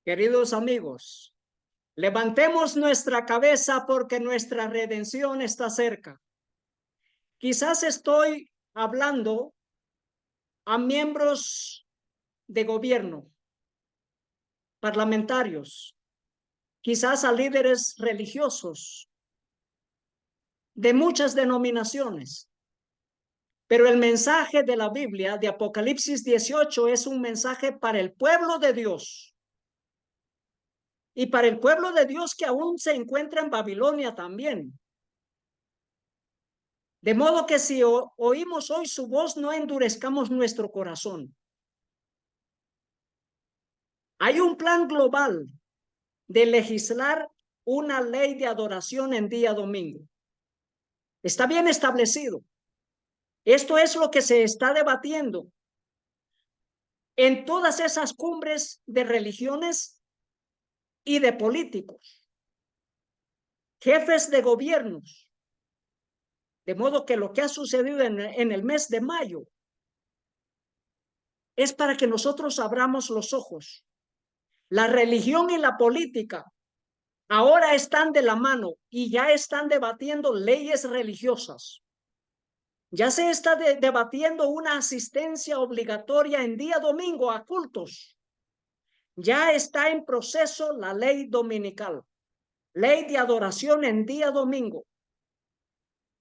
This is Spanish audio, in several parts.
Queridos amigos, levantemos nuestra cabeza porque nuestra redención está cerca. Quizás estoy hablando a miembros de gobierno, parlamentarios, quizás a líderes religiosos de muchas denominaciones. Pero el mensaje de la Biblia de Apocalipsis 18 es un mensaje para el pueblo de Dios. Y para el pueblo de Dios que aún se encuentra en Babilonia también. De modo que si oímos hoy su voz, no endurezcamos nuestro corazón. Hay un plan global de legislar una ley de adoración en día domingo. Está bien establecido. Esto es lo que se está debatiendo en todas esas cumbres de religiones y de políticos, jefes de gobiernos. De modo que lo que ha sucedido en el mes de mayo es para que nosotros abramos los ojos. La religión y la política ahora están de la mano y ya están debatiendo leyes religiosas. Ya se está debatiendo una asistencia obligatoria en día domingo a cultos. Ya está en proceso la ley dominical, ley de adoración en día domingo.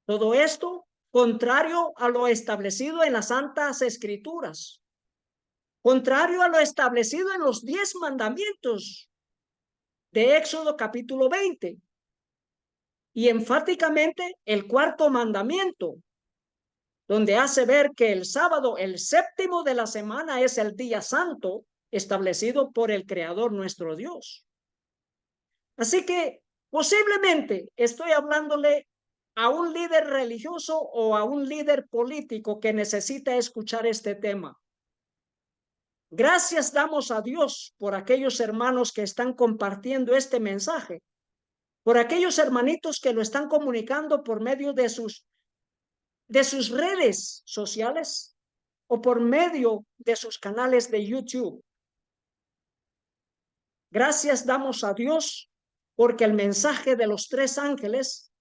Todo esto contrario a lo establecido en las Santas Escrituras, contrario a lo establecido en los 10 mandamientos de Éxodo capítulo 20 y enfáticamente el cuarto mandamiento, donde hace ver que el sábado, el séptimo de la semana, es el día santo establecido por el Creador nuestro Dios. Así que posiblemente estoy hablándole a un líder religioso o a un líder político que necesita escuchar este tema. Gracias damos a Dios por aquellos hermanos que están compartiendo este mensaje, por aquellos hermanitos que lo están comunicando por medio de sus redes sociales o por medio de sus canales de YouTube. Gracias damos a Dios porque el mensaje de los 3 ángeles,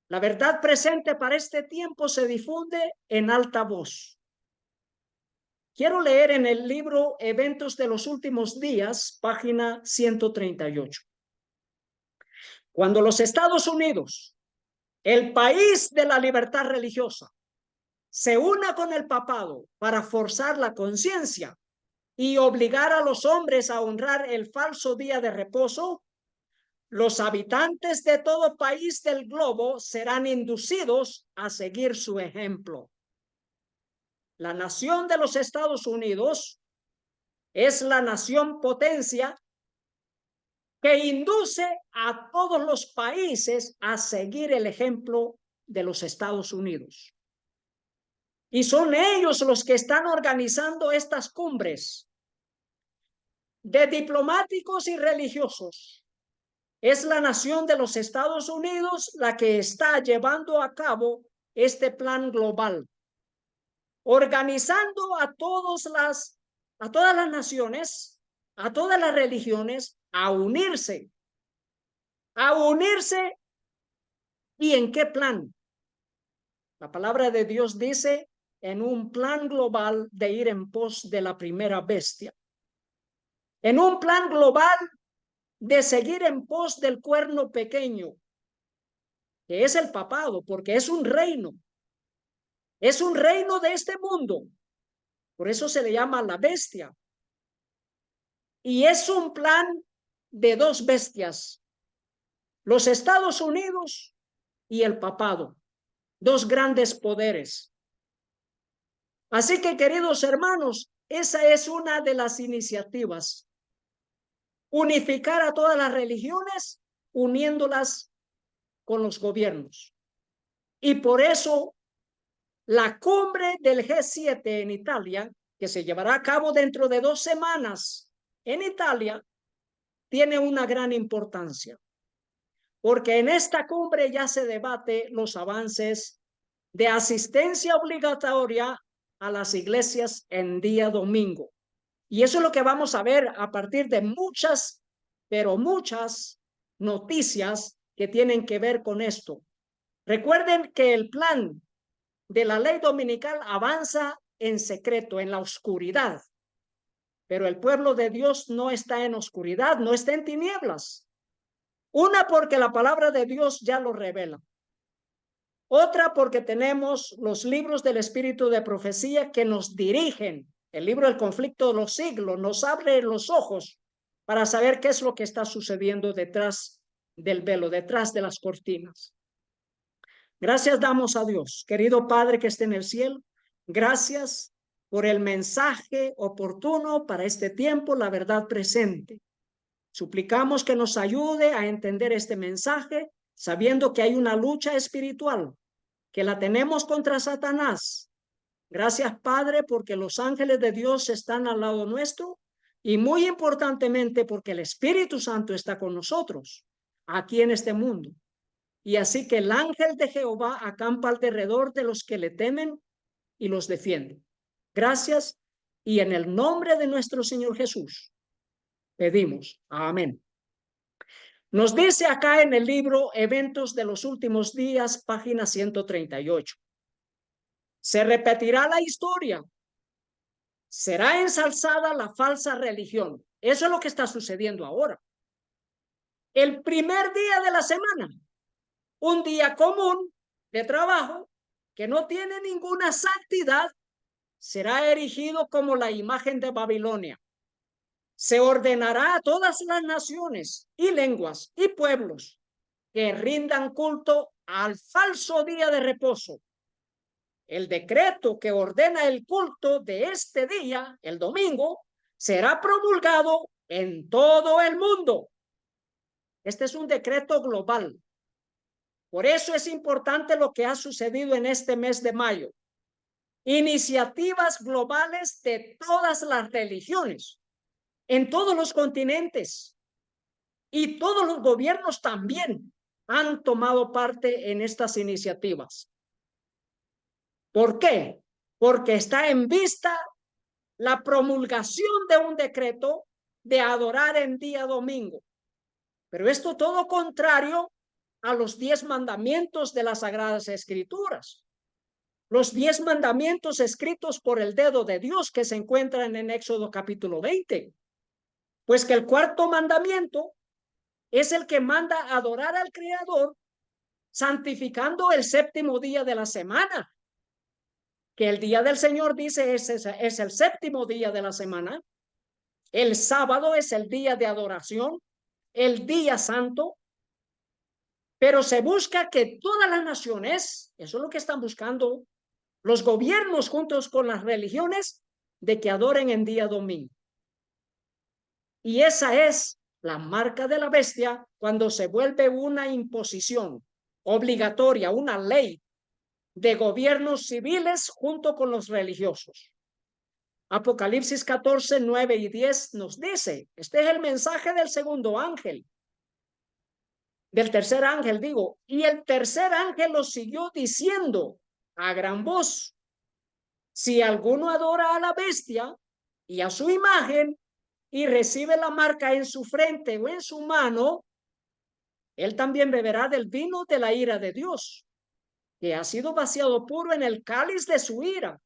la verdad presente para este tiempo, se difunde en alta voz. Quiero leer en el libro Eventos de los Últimos Días, página 138. Cuando los Estados Unidos, el país de la libertad religiosa, se una con el papado para forzar la conciencia y obligar a los hombres a honrar el falso día de reposo, los habitantes de todo país del globo serán inducidos a seguir su ejemplo. La nación de los Estados Unidos es la nación potencia que induce a todos los países a seguir el ejemplo de los Estados Unidos. Y son ellos los que están organizando estas cumbres de diplomáticos y religiosos. Es la nación de los Estados Unidos la que está llevando a cabo este plan global, organizando a todas las naciones, a todas las religiones, a unirse. ¿Y en qué plan? La palabra de Dios dice en un plan global de ir en pos de la primera bestia. En un plan global de seguir en pos del cuerno pequeño, que es el papado, porque es un reino de este mundo, por eso se le llama la bestia, y es un plan de 2 bestias, los Estados Unidos y el papado, 2 grandes poderes. Así que, queridos hermanos, esa es una de las iniciativas, unificar a todas las religiones, uniéndolas con los gobiernos. Y por eso la cumbre del G7 en Italia, que se llevará a cabo dentro de 2 semanas en Italia, tiene una gran importancia, porque en esta cumbre ya se debate los avances de asistencia obligatoria a las iglesias en día domingo. Y eso es lo que vamos a ver a partir de muchas, pero muchas noticias que tienen que ver con esto. Recuerden que el plan de la ley dominical avanza en secreto, en la oscuridad. Pero el pueblo de Dios no está en oscuridad, no está en tinieblas. Una, porque la palabra de Dios ya lo revela. Otra, porque tenemos los libros del espíritu de profecía que nos dirigen. El libro del conflicto de los siglos nos abre los ojos para saber qué es lo que está sucediendo detrás del velo, detrás de las cortinas. Gracias damos a Dios, querido Padre que esté en el cielo. Gracias por el mensaje oportuno para este tiempo, la verdad presente. Suplicamos que nos ayude a entender este mensaje, sabiendo que hay una lucha espiritual, que la tenemos contra Satanás. Gracias, Padre, porque los ángeles de Dios están al lado nuestro y muy importantemente porque el Espíritu Santo está con nosotros aquí en este mundo. Y así que el ángel de Jehová acampa alrededor de los que le temen y los defiende. Gracias, y en el nombre de nuestro Señor Jesús pedimos. Amén. Nos dice acá en el libro Eventos de los Últimos Días, página 138. Se repetirá la historia. Será ensalzada la falsa religión. Eso es lo que está sucediendo ahora. El primer día de la semana, un día común de trabajo que no tiene ninguna santidad, será erigido como la imagen de Babilonia. Se ordenará a todas las naciones y lenguas y pueblos que rindan culto al falso día de reposo. El decreto que ordena el culto de este día, el domingo, será promulgado en todo el mundo. Este es un decreto global. Por eso es importante lo que ha sucedido en este mes de mayo. Iniciativas globales de todas las religiones, en todos los continentes, y todos los gobiernos también han tomado parte en estas iniciativas. ¿Por qué? Porque está en vista la promulgación de un decreto de adorar en día domingo. Pero esto todo contrario a los 10 mandamientos de las Sagradas Escrituras. Los 10 mandamientos escritos por el dedo de Dios que se encuentran en Éxodo capítulo 20. Pues que el cuarto mandamiento es el que manda adorar al Creador, santificando el séptimo día de la semana. Que el día del Señor, dice, es el séptimo día de la semana. El sábado es el día de adoración, el día santo. Pero se busca que todas las naciones, eso es lo que están buscando los gobiernos juntos con las religiones, de que adoren en día domingo. Y esa es la marca de la bestia cuando se vuelve una imposición obligatoria, una ley de gobiernos civiles junto con los religiosos. Apocalipsis 14, 9 y 10 nos dice, este es el mensaje del segundo ángel, del tercer ángel digo, y el tercer ángel lo siguió diciendo a gran voz, si alguno adora a la bestia y a su imagen y recibe la marca en su frente o en su mano, él también beberá del vino de la ira de Dios, que ha sido vaciado puro en el cáliz de su ira,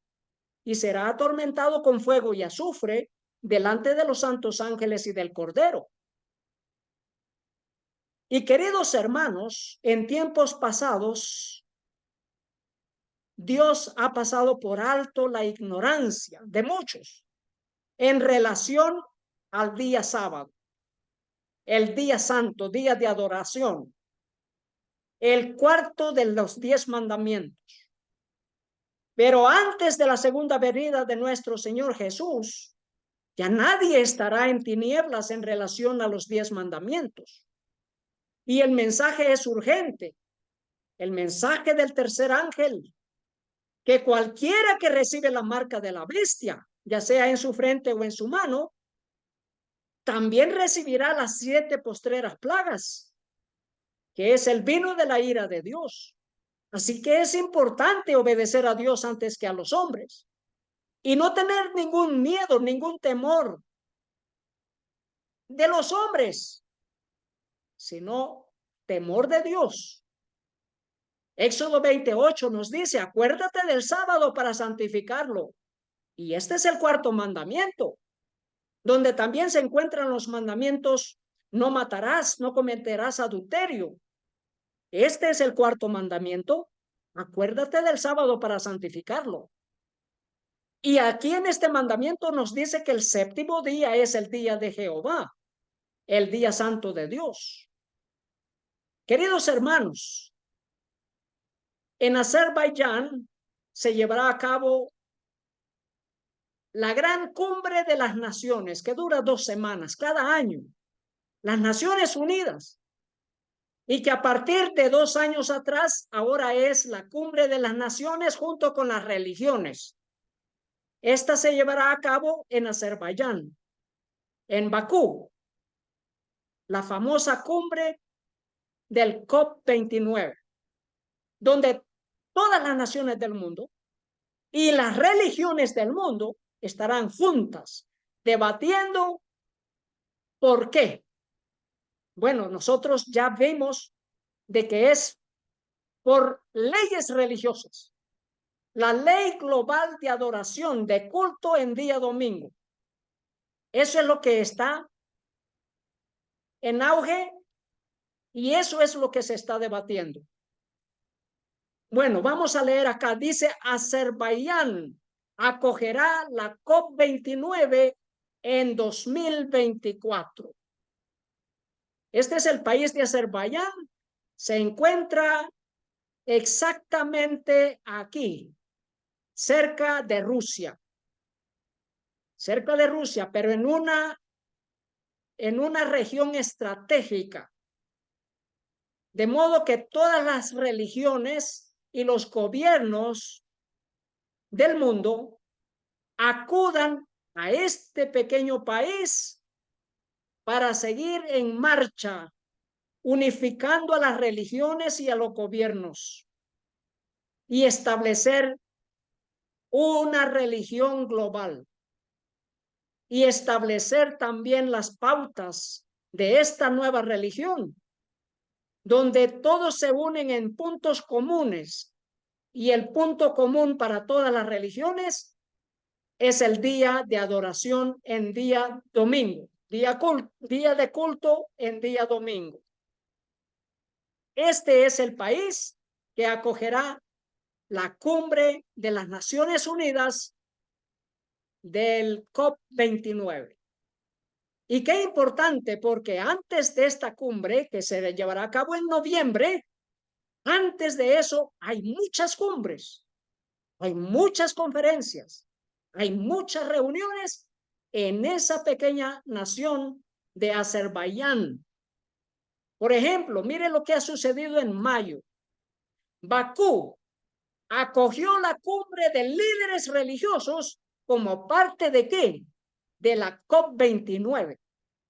y será atormentado con fuego y azufre delante de los santos ángeles y del Cordero. Y queridos hermanos, en tiempos pasados, Dios ha pasado por alto la ignorancia de muchos en relación al día sábado, el día santo, día de adoración, el cuarto de los 10 mandamientos. Pero antes de la segunda venida de nuestro Señor Jesús, ya nadie estará en tinieblas en relación a los 10 mandamientos. Y el mensaje es urgente, el mensaje del tercer ángel, que cualquiera que recibe la marca de la bestia, ya sea en su frente o en su mano, también recibirá las 7 postreras plagas, que es el vino de la ira de Dios. Así que es importante obedecer a Dios antes que a los hombres. y no tener ningún miedo, ningún temor de los hombres, sino temor de Dios. Éxodo 28 nos dice, acuérdate del sábado para santificarlo. Y este es el cuarto mandamiento, donde también se encuentran los mandamientos, no matarás, no cometerás adulterio. Este es el cuarto mandamiento, acuérdate del sábado para santificarlo. Y aquí en este mandamiento nos dice que el séptimo día es el día de Jehová, el día santo de Dios. Queridos hermanos, en Azerbaiyán se llevará a cabo la gran cumbre de las naciones, que dura 2 semanas cada año, las Naciones Unidas, y que a partir de 2 años atrás, ahora es la cumbre de las naciones junto con las religiones. Esta se llevará a cabo en Azerbaiyán, en Bakú, la famosa cumbre del COP29, donde todas las naciones del mundo y las religiones del mundo estarán juntas debatiendo por qué. Bueno, nosotros ya vimos de que es por leyes religiosas, la ley global de adoración, de culto en día domingo. Eso es lo que está en auge y eso es lo que se está debatiendo. Bueno, vamos a leer acá. Dice, Azerbaiyán acogerá la COP29 en 2024. Este es el país de Azerbaiyán. Se encuentra exactamente aquí, cerca de Rusia. Cerca de Rusia, pero en una región estratégica. De modo que todas las religiones y los gobiernos del mundo acudan a este pequeño país para seguir en marcha, unificando a las religiones y a los gobiernos y establecer una religión global y establecer también las pautas de esta nueva religión, donde todos se unen en puntos comunes, y el punto común para todas las religiones es el día de adoración en día domingo, día de culto en día domingo. Este es el país que acogerá la cumbre de las Naciones Unidas del COP29. Y qué importante, porque antes de esta cumbre, que se llevará a cabo en noviembre, antes de eso hay muchas cumbres, hay muchas conferencias, hay muchas reuniones en esa pequeña nación de Azerbaiyán. Por ejemplo, mire lo que ha sucedido en mayo. Bakú acogió la cumbre de líderes religiosos como parte de ¿qué? De la COP29.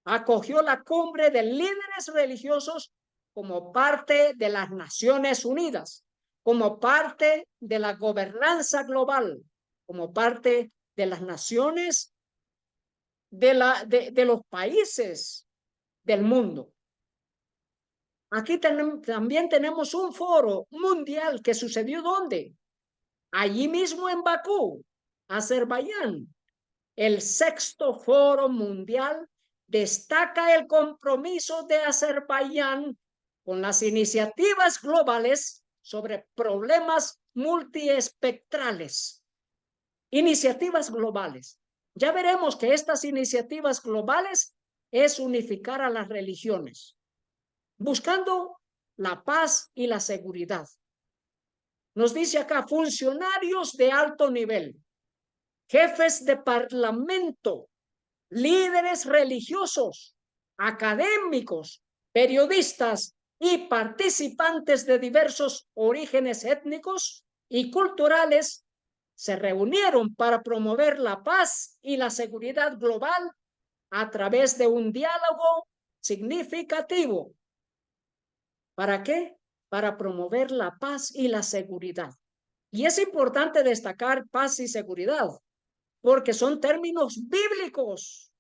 Acogió la cumbre de líderes religiosos como parte de las Naciones Unidas, como parte de la gobernanza global, como parte de las naciones de los países del mundo. Aquí también tenemos un foro mundial que sucedió ¿dónde? Allí mismo en Bakú, Azerbaiyán. El sexto foro mundial destaca el compromiso de Azerbaiyán con las iniciativas globales sobre problemas multiespectrales. Iniciativas globales. Ya veremos que estas iniciativas globales es unificar a las religiones, buscando la paz y la seguridad. Nos dice acá, funcionarios de alto nivel, jefes de parlamento, líderes religiosos, académicos, periodistas y participantes de diversos orígenes étnicos y culturales se reunieron para promover la paz y la seguridad global a través de un diálogo significativo. ¿Para qué? Para promover la paz y la seguridad. Y es importante destacar paz y seguridad, porque son términos bíblicos,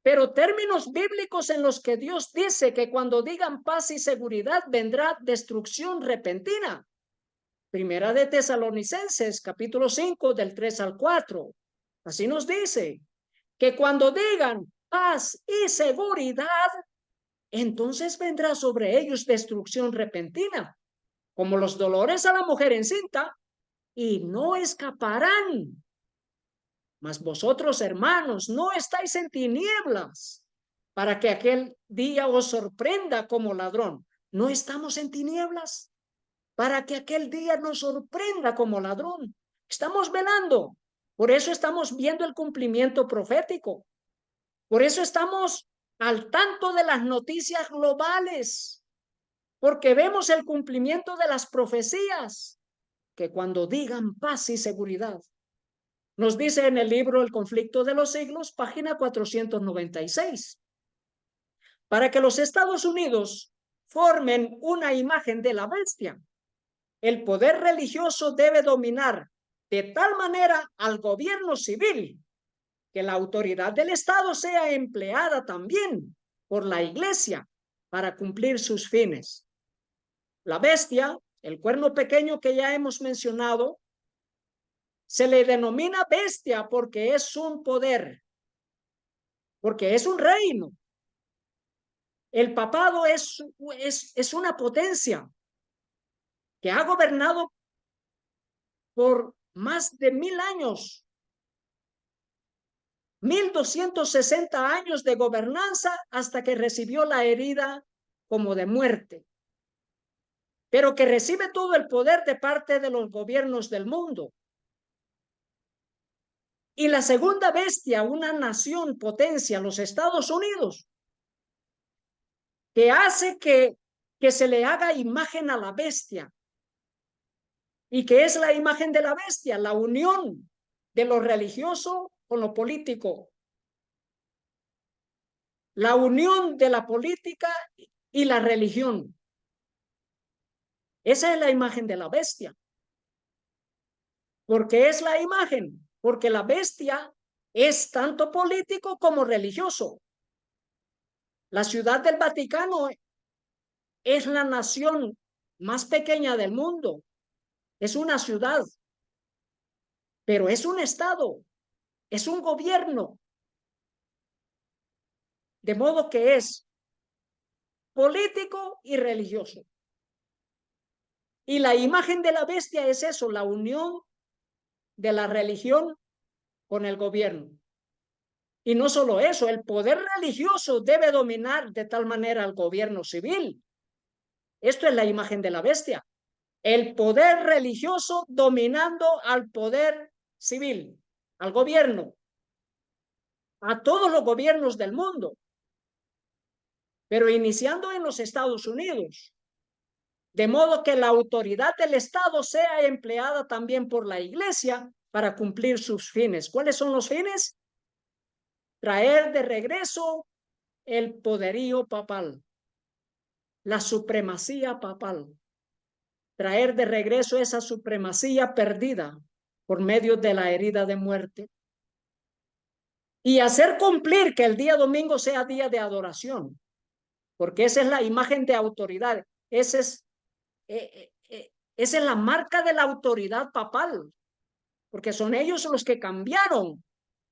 pero términos bíblicos en los que Dios dice que cuando digan paz y seguridad vendrá destrucción repentina. Primera de Tesalonicenses, capítulo 5, del 3 al 4. Así nos dice que cuando digan paz y seguridad, entonces vendrá sobre ellos destrucción repentina, como los dolores a la mujer encinta, y no escaparán. Mas vosotros, hermanos, no estáis en tinieblas, para que aquel día os sorprenda como ladrón. No estamos en tinieblas, para que aquel día nos sorprenda como ladrón. Estamos velando. Por eso estamos viendo el cumplimiento profético. Por eso estamos al tanto de las noticias globales, porque vemos el cumplimiento de las profecías, que cuando digan paz y seguridad, nos dice en el libro El conflicto de los siglos, página 496, para que los Estados Unidos formen una imagen de la bestia, el poder religioso debe dominar de tal manera al gobierno civil que la autoridad del Estado sea empleada también por la Iglesia para cumplir sus fines. La bestia, el cuerno pequeño que ya hemos mencionado, se le denomina bestia porque es un poder, porque es un reino. El papado es una potencia que ha gobernado por más de 1000 años. 1260 años de gobernanza hasta que recibió la herida como de muerte, pero que recibe todo el poder de parte de los gobiernos del mundo. Y la segunda bestia, una nación potencia, los Estados Unidos, que hace que se le haga imagen a la bestia. ¿Y qué es la imagen de la bestia? La unión de lo religioso con lo político. La unión de la política y la religión. Esa es la imagen de la bestia. ¿Por qué es la imagen? Porque la bestia es tanto político como religioso. La ciudad del Vaticano es la nación más pequeña del mundo. Es una ciudad, pero es un estado, es un gobierno. De modo que es político y religioso. Y la imagen de la bestia es eso, la unión de la religión con el gobierno. Y no solo eso, el poder religioso debe dominar de tal manera al gobierno civil. Esto es la imagen de la bestia. El poder religioso dominando al poder civil, al gobierno, a todos los gobiernos del mundo, pero iniciando en los Estados Unidos. De modo que la autoridad del Estado sea empleada también por la Iglesia para cumplir sus fines. ¿Cuáles son los fines? Traer de regreso el poderío papal, la supremacía papal. Traer de regreso esa supremacía perdida por medio de la herida de muerte. Y hacer cumplir que el día domingo sea día de adoración, porque esa es la imagen de autoridad. Esa es la marca de la autoridad papal, porque son ellos los que cambiaron,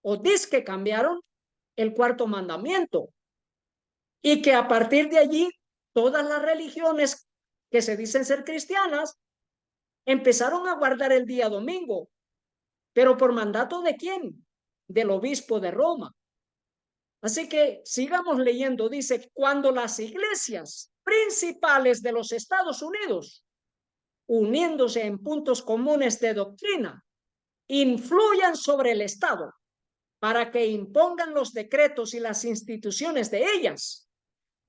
o dizque cambiaron, el cuarto mandamiento. Y que a partir de allí, todas las religiones que se dicen ser cristianas empezaron a guardar el día domingo. ¿Pero por mandato de quién? Del obispo de Roma. Así que sigamos leyendo. Dice, cuando las iglesias principales de los Estados Unidos, uniéndose en puntos comunes de doctrina, influyan sobre el Estado para que impongan los decretos y las instituciones de ellas,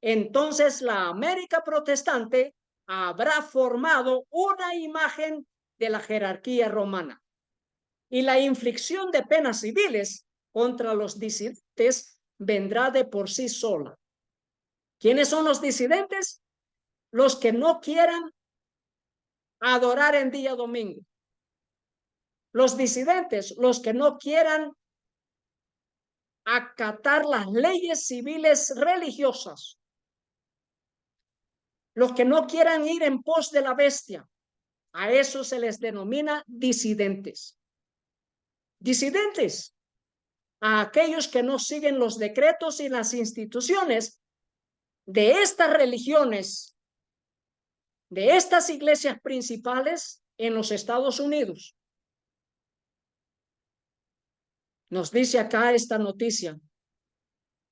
entonces la América protestante habrá formado una imagen de la jerarquía romana. Y la inflicción de penas civiles contra los disidentes vendrá de por sí sola. ¿Quiénes son los disidentes? Los que no quieran adorar en día domingo. Los disidentes, los que no quieran acatar las leyes civiles religiosas, los que no quieran ir en pos de la bestia, a eso se les denomina disidentes. Disidentes, a aquellos que no siguen los decretos y las instituciones de estas religiones, de estas iglesias principales en los Estados Unidos. Nos dice acá esta noticia: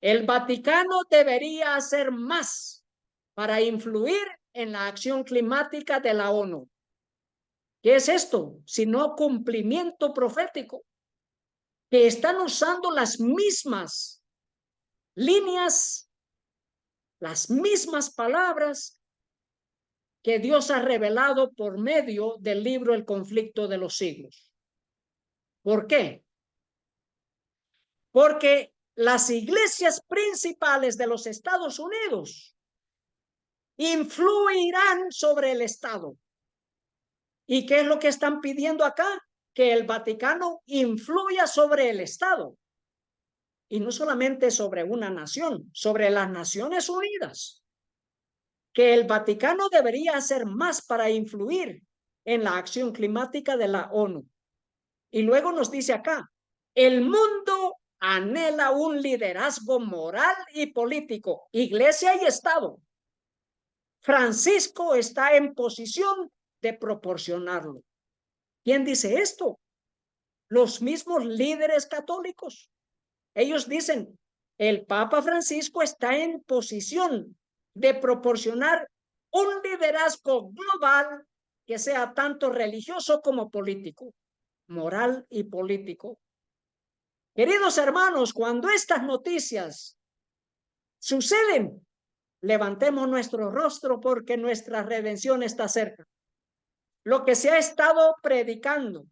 el Vaticano debería hacer más para influir en la acción climática de la ONU. ¿Qué es esto? Sino cumplimiento profético, que están usando las mismas líneas, las mismas palabras que Dios ha revelado por medio del libro El conflicto de los siglos. ¿Por qué? Porque las iglesias principales de los Estados Unidos influirán sobre el Estado. ¿Y qué es lo que están pidiendo acá? Que el Vaticano influya sobre el Estado. Y no solamente sobre una nación, sobre las Naciones Unidas. Que el Vaticano debería hacer más para influir en la acción climática de la ONU. Y luego nos dice acá: el mundo anhela un liderazgo moral y político, iglesia y Estado. Francisco está en posición de proporcionarlo. ¿Quién dice esto? Los mismos líderes católicos. Ellos dicen, el Papa Francisco está en posición de proporcionar un liderazgo global que sea tanto religioso como político, moral y político. Queridos hermanos, cuando estas noticias suceden, levantemos nuestro rostro porque nuestra redención está cerca. Lo que se ha estado predicando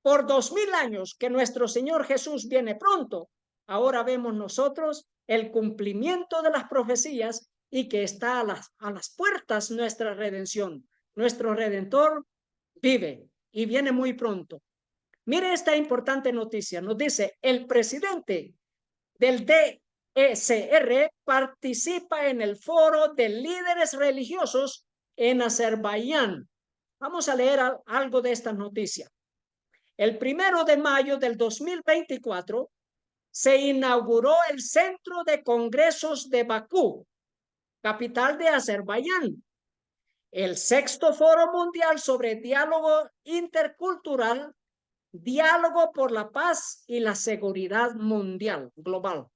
por 2000 años, que nuestro Señor Jesús viene pronto, ahora vemos nosotros el cumplimiento de las profecías y que está a las puertas nuestra redención. Nuestro Redentor vive y viene muy pronto. Mire esta importante noticia. Nos dice, el presidente del DECR participa en el foro de líderes religiosos en Azerbaiyán. Vamos a leer algo de esta noticia. El 1 de mayo del 2024 se inauguró el Centro de Congresos de Bakú, capital de Azerbaiyán, el 6º Foro Mundial sobre Diálogo Intercultural, Diálogo por la Paz y la Seguridad Mundial Global.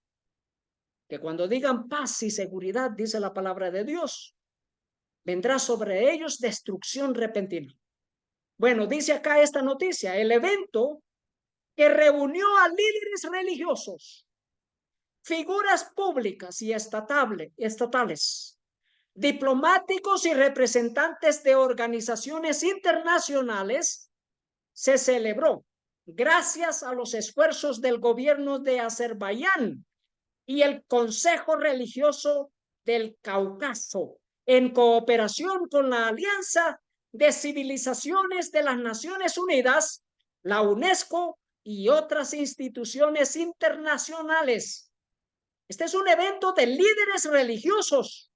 Que cuando digan paz y seguridad, dice la palabra de Dios, vendrá sobre ellos destrucción repentina. Bueno, dice acá esta noticia: el evento que reunió a líderes religiosos, figuras públicas y estatales, diplomáticos y representantes de organizaciones internacionales, se celebró gracias a los esfuerzos del gobierno de Azerbaiyán y el Consejo Religioso del Cáucaso, en cooperación con la Alianza de Civilizaciones de las Naciones Unidas, la UNESCO y otras instituciones internacionales. Este es un evento de líderes religiosos,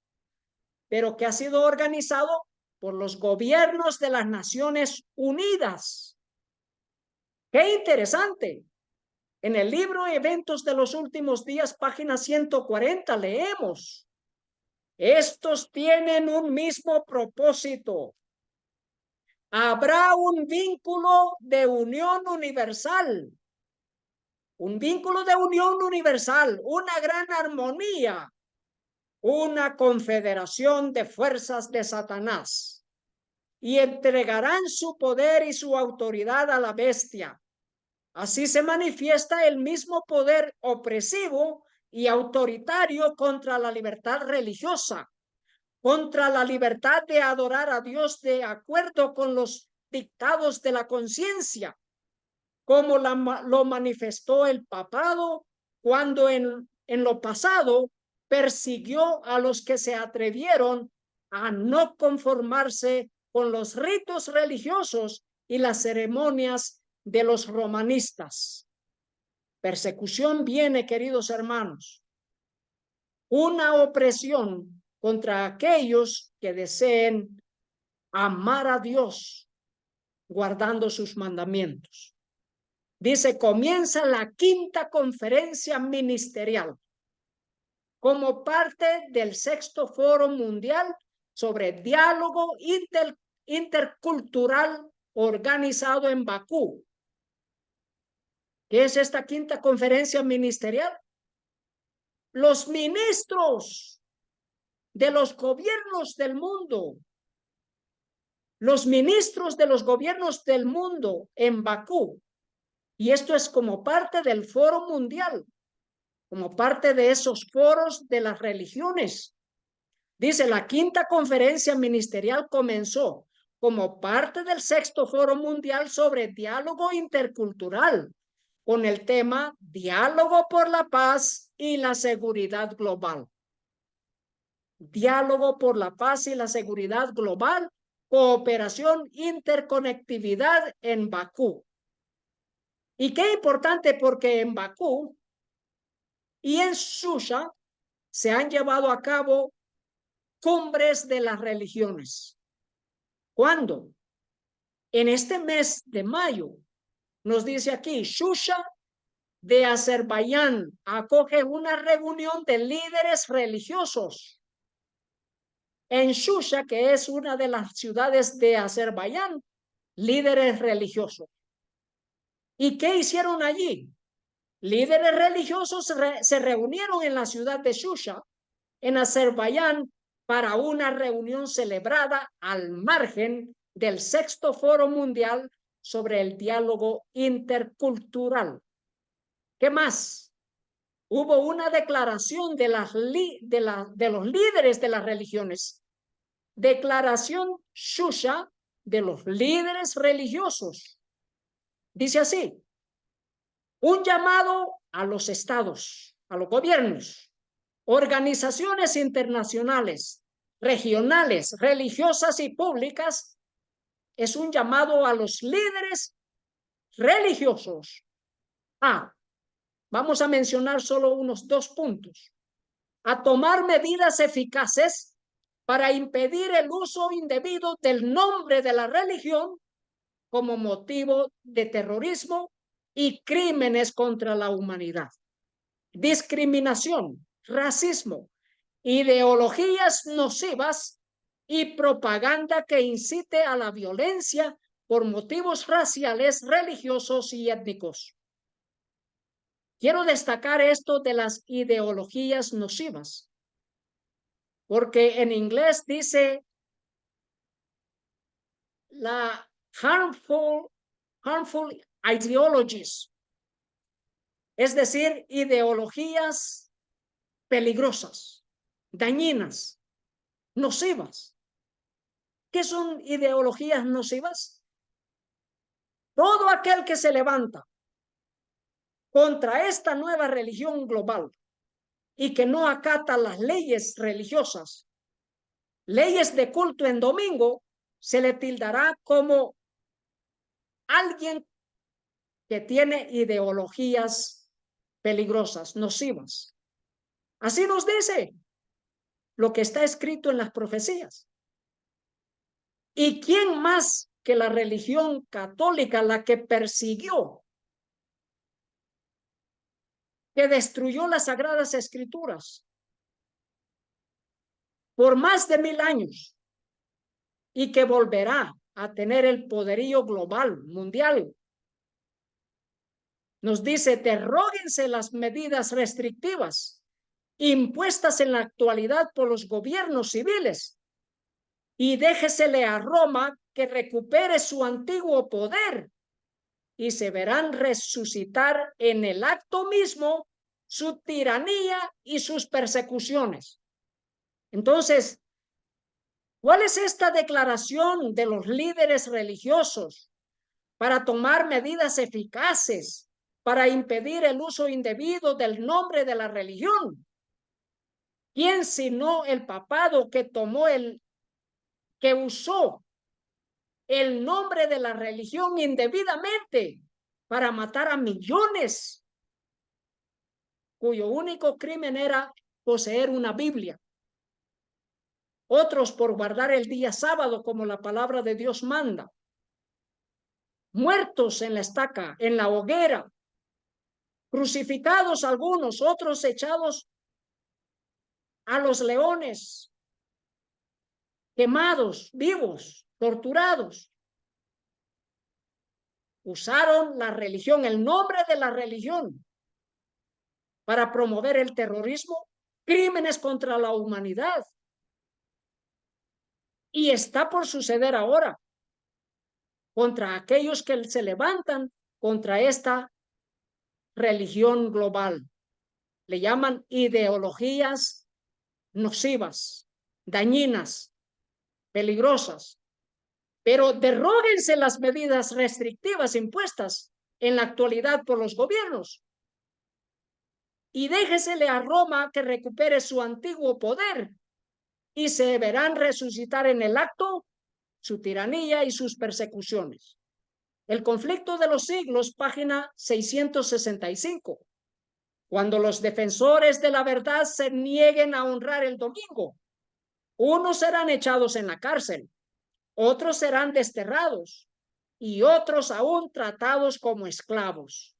pero que ha sido organizado por los gobiernos de las Naciones Unidas. ¡Qué interesante! En el libro Eventos de los Últimos Días, página 140, leemos: estos tienen un mismo propósito. Habrá un vínculo de unión universal. Un vínculo de unión universal, una gran armonía, una confederación de fuerzas de Satanás. Y entregarán su poder y su autoridad a la bestia. Así se manifiesta el mismo poder opresivo y autoritario contra la libertad religiosa, contra la libertad de adorar a Dios de acuerdo con los dictados de la conciencia, como lo manifestó el papado cuando en lo pasado persiguió a los que se atrevieron a no conformarse con los ritos religiosos y las ceremonias de los romanistas. Persecución viene, queridos hermanos. Una opresión contra aquellos que deseen amar a Dios guardando sus mandamientos. Dice, comienza la quinta conferencia ministerial como parte del sexto foro mundial sobre diálogo intercultural organizado en Bakú. ¿Qué es esta quinta conferencia ministerial? Los ministros de los gobiernos del mundo, los ministros de los gobiernos del mundo en Bakú, y esto es como parte del foro mundial, como parte de esos foros de las religiones. Dice, la quinta conferencia ministerial comenzó como parte del sexto foro mundial sobre diálogo intercultural, con el tema Diálogo por la paz y la seguridad global. Diálogo por la paz y la seguridad global, cooperación, interconectividad en Bakú. Y qué importante, porque en Bakú y en Shusha se han llevado a cabo cumbres de las religiones. ¿Cuándo? En este mes de mayo. Nos dice aquí, Shusha de Azerbaiyán acoge una reunión de líderes religiosos. En Shusha, que es una de las ciudades de Azerbaiyán, líderes religiosos. ¿Y qué hicieron allí? Líderes religiosos se reunieron en la ciudad de Shusha, en Azerbaiyán, para una reunión celebrada al margen del sexto foro mundial sobre el diálogo intercultural. ¿Qué más? Hubo una declaración de los líderes de las religiones. Declaración Shusha de los líderes religiosos. Dice así, un llamado a los estados, a los gobiernos, organizaciones internacionales, regionales, religiosas y públicas, es un llamado a los líderes religiosos. Vamos a mencionar solo unos 2 puntos. A tomar medidas eficaces para impedir el uso indebido del nombre de la religión como motivo de terrorismo y crímenes contra la humanidad. Discriminación, racismo, ideologías nocivas y propaganda que incite a la violencia por motivos raciales, religiosos y étnicos. Quiero destacar esto de las ideologías nocivas, porque en inglés dice la harmful ideologies, es decir, ideologías peligrosas, dañinas, nocivas. ¿Qué son ideologías nocivas? Todo aquel que se levanta contra esta nueva religión global y que no acata las leyes religiosas, leyes de culto en domingo, se le tildará como alguien que tiene ideologías peligrosas, nocivas. Así nos dice lo que está escrito en las profecías. ¿Y quién más que la religión católica, la que persiguió, que destruyó las sagradas escrituras por más de 1000 años y que volverá a tener el poderío global, mundial? Nos dice, derróguense las medidas restrictivas impuestas en la actualidad por los gobiernos civiles y déjesele a Roma que recupere su antiguo poder y se verán resucitar en el acto mismo su tiranía y sus persecuciones. Entonces, ¿cuál es esta declaración de los líderes religiosos para tomar medidas eficaces para impedir el uso indebido del nombre de la religión? ¿Quién sino el papado que usó el nombre de la religión indebidamente para matar a millones cuyo único crimen era poseer una Biblia. Otros por guardar el día sábado como la palabra de Dios manda. Muertos en la estaca, en la hoguera. Crucificados algunos, otros echados a los leones. Quemados, vivos, torturados. Usaron la religión, el nombre de la religión, para promover el terrorismo, crímenes contra la humanidad. Y está por suceder ahora contra aquellos que se levantan contra esta religión global. Le llaman ideologías nocivas, dañinas, peligrosas. Pero derróguense las medidas restrictivas impuestas en la actualidad por los gobiernos y déjesele a Roma que recupere su antiguo poder y se verán resucitar en el acto su tiranía y sus persecuciones. El conflicto de los siglos, página 665. Cuando los defensores de la verdad se nieguen a honrar el domingo, unos serán echados en la cárcel, otros serán desterrados y otros aún tratados como esclavos.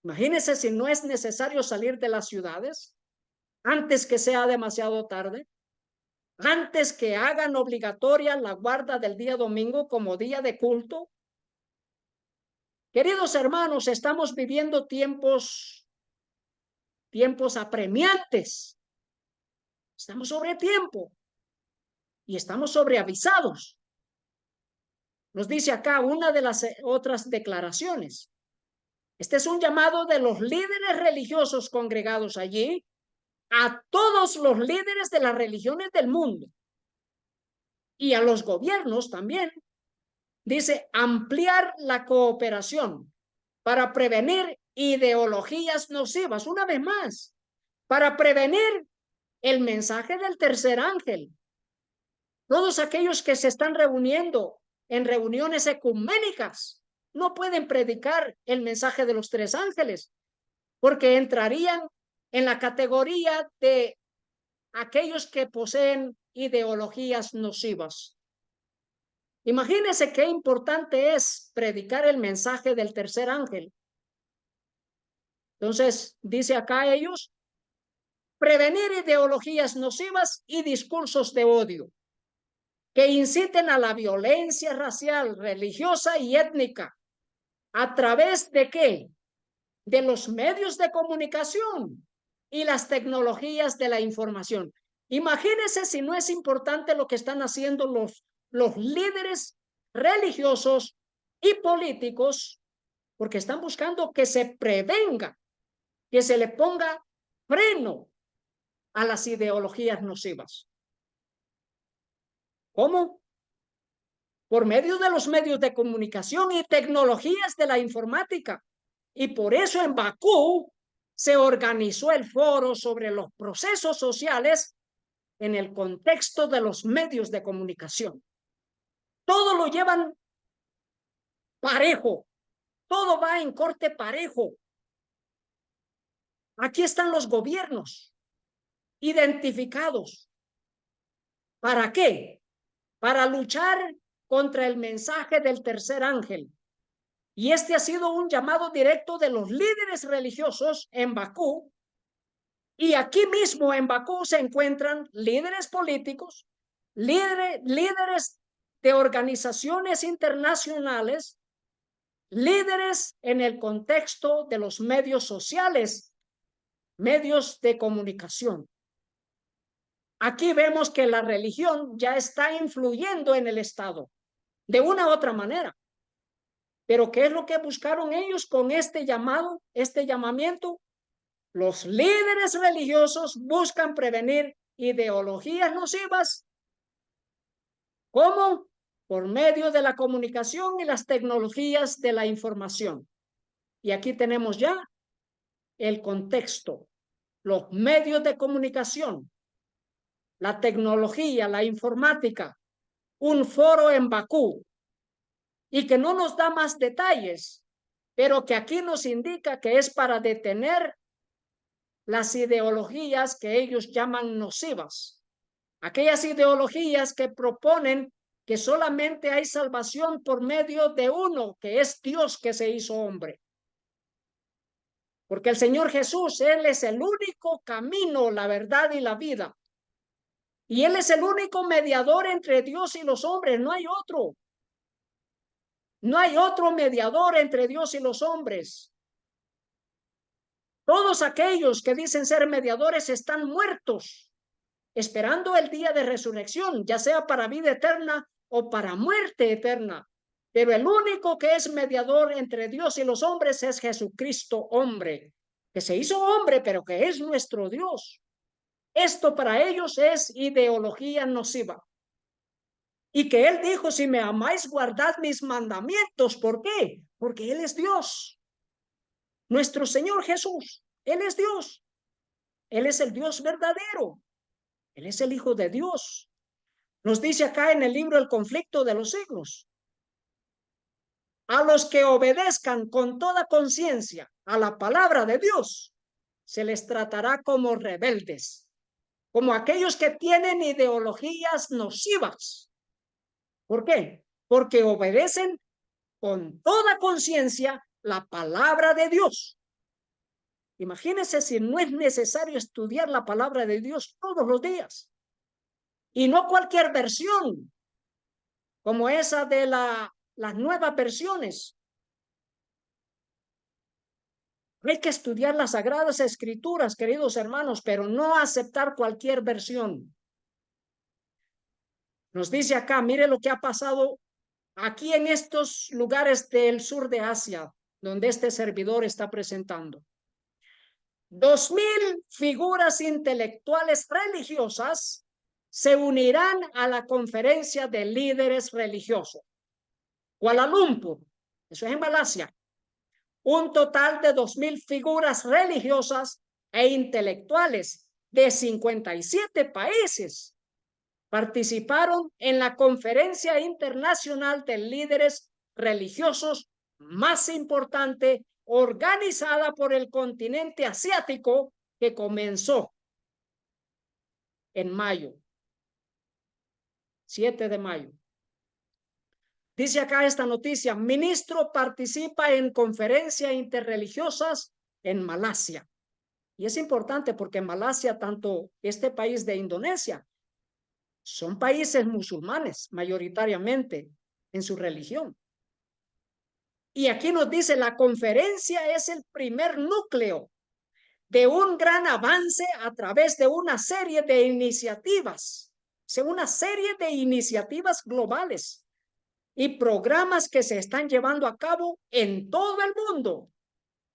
Imagínense si no es necesario salir de las ciudades antes que sea demasiado tarde, antes que hagan obligatoria la guarda del día domingo como día de culto. Queridos hermanos, estamos viviendo tiempos apremiantes. Estamos sobre tiempo y estamos sobreavisados. Nos dice acá una de las otras declaraciones. Este es un llamado de los líderes religiosos congregados allí a todos los líderes de las religiones del mundo y a los gobiernos también. Dice ampliar la cooperación para prevenir ideologías nocivas. Una vez más, para prevenir el mensaje del tercer ángel. Todos aquellos que se están reuniendo en reuniones ecuménicas no pueden predicar el mensaje de los tres ángeles, porque entrarían en la categoría de aquellos que poseen ideologías nocivas. Imagínense qué importante es predicar el mensaje del tercer ángel. Entonces, dice acá ellos, prevenir ideologías nocivas y discursos de odio que inciten a la violencia racial, religiosa y étnica. ¿A través de qué? De los medios de comunicación y las tecnologías de la información. Imagínense si no es importante lo que están haciendo los líderes religiosos y políticos, porque están buscando que se prevenga, que se le ponga freno a las ideologías nocivas. ¿Cómo? Por medio de los medios de comunicación y tecnologías de la informática. Y por eso en Bakú se organizó el foro sobre los procesos sociales en el contexto de los medios de comunicación. Todo lo llevan parejo, todo va en corte parejo. Aquí están los gobiernos identificados. ¿Para qué? Para luchar contra el mensaje del tercer ángel. Y este ha sido un llamado directo de los líderes religiosos en Bakú. Y aquí mismo en Bakú se encuentran líderes políticos, líderes de organizaciones internacionales, líderes en el contexto de los medios sociales, medios de comunicación. Aquí vemos que la religión ya está influyendo en el Estado de una u otra manera. Pero ¿qué es lo que buscaron ellos con este llamado, este llamamiento? Los líderes religiosos buscan prevenir ideologías nocivas. ¿Cómo? Por medio de la comunicación y las tecnologías de la información. Y aquí tenemos ya el contexto, los medios de comunicación, la tecnología, la informática, un foro en Bakú, y que no nos da más detalles, pero que aquí nos indica que es para detener las ideologías que ellos llaman nocivas. Aquellas ideologías que proponen que solamente hay salvación por medio de uno, que es Dios que se hizo hombre. Porque el Señor Jesús, Él es el único camino, la verdad y la vida. Y Él es el único mediador entre Dios y los hombres, no hay otro. No hay otro mediador entre Dios y los hombres. Todos aquellos que dicen ser mediadores están muertos, esperando el día de resurrección, ya sea para vida eterna o para muerte eterna. Pero el único que es mediador entre Dios y los hombres es Jesucristo, hombre, que se hizo hombre, pero que es nuestro Dios. Esto para ellos es ideología nociva. Y que Él dijo, si me amáis, guardad mis mandamientos. ¿Por qué? Porque Él es Dios. Nuestro Señor Jesús, Él es Dios. Él es el Dios verdadero. Él es el Hijo de Dios. Nos dice acá en el libro El conflicto de los siglos. A los que obedezcan con toda conciencia a la palabra de Dios, se les tratará como rebeldes, como aquellos que tienen ideologías nocivas. ¿Por qué? Porque obedecen con toda conciencia la palabra de Dios. Imagínense si no es necesario estudiar la palabra de Dios todos los días. Y no cualquier versión, como esa de las nuevas versiones. Hay que estudiar las Sagradas Escrituras, queridos hermanos, pero no aceptar cualquier versión. Nos dice acá, mire lo que ha pasado aquí en estos lugares del sur de Asia, donde este servidor está presentando. 2000 figuras intelectuales religiosas se unirán a la conferencia de líderes religiosos. Kuala Lumpur, eso es en Malasia. Un total de 2000 figuras religiosas e intelectuales de 57 países participaron en la conferencia internacional de líderes religiosos más importante organizada por el continente asiático, que comenzó en mayo, 7 de mayo. Dice acá esta noticia, ministro participa en conferencias interreligiosas en Malasia. Y es importante porque Malasia, tanto este país de Indonesia, son países musulmanes mayoritariamente en su religión. Y aquí nos dice, la conferencia es el primer núcleo de un gran avance a través de una serie de iniciativas, una serie de iniciativas globales y programas que se están llevando a cabo en todo el mundo,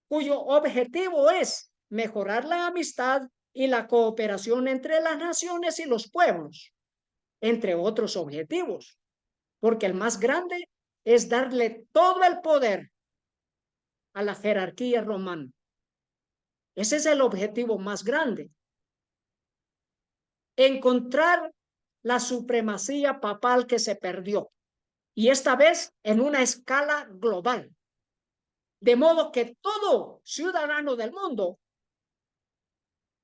cuyo objetivo es mejorar la amistad y la cooperación entre las naciones y los pueblos, entre otros objetivos, porque el más grande es darle todo el poder a la jerarquía romana. Ese es el objetivo más grande. Encontrar la supremacía papal que se perdió, y esta vez en una escala global. De modo que todo ciudadano del mundo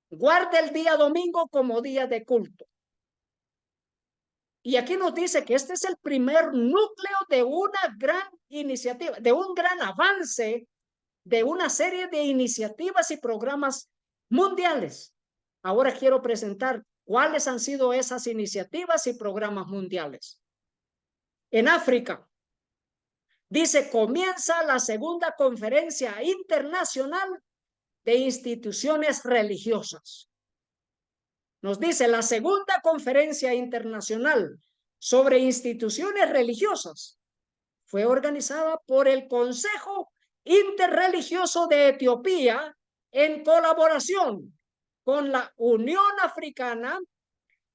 guarde el día domingo como día de culto. Y aquí nos dice que este es el primer núcleo de una gran iniciativa, de un gran avance, de una serie de iniciativas y programas mundiales. Ahora quiero presentar cuáles han sido esas iniciativas y programas mundiales. En África, dice, comienza la segunda conferencia internacional de instituciones religiosas. Nos dice, la segunda conferencia internacional sobre instituciones religiosas fue organizada por el Consejo Interreligioso de Etiopía en colaboración con la Unión Africana,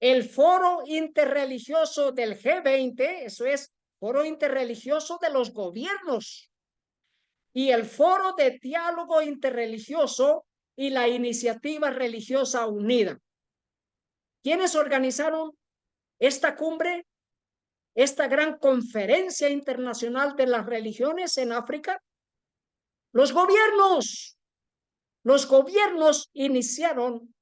el Foro Interreligioso del G20, eso es, Foro Interreligioso de los Gobiernos, y el Foro de Diálogo Interreligioso y la Iniciativa Religiosa Unida. ¿Quiénes organizaron esta cumbre, esta gran conferencia internacional de las religiones en África? Los gobiernos iniciaron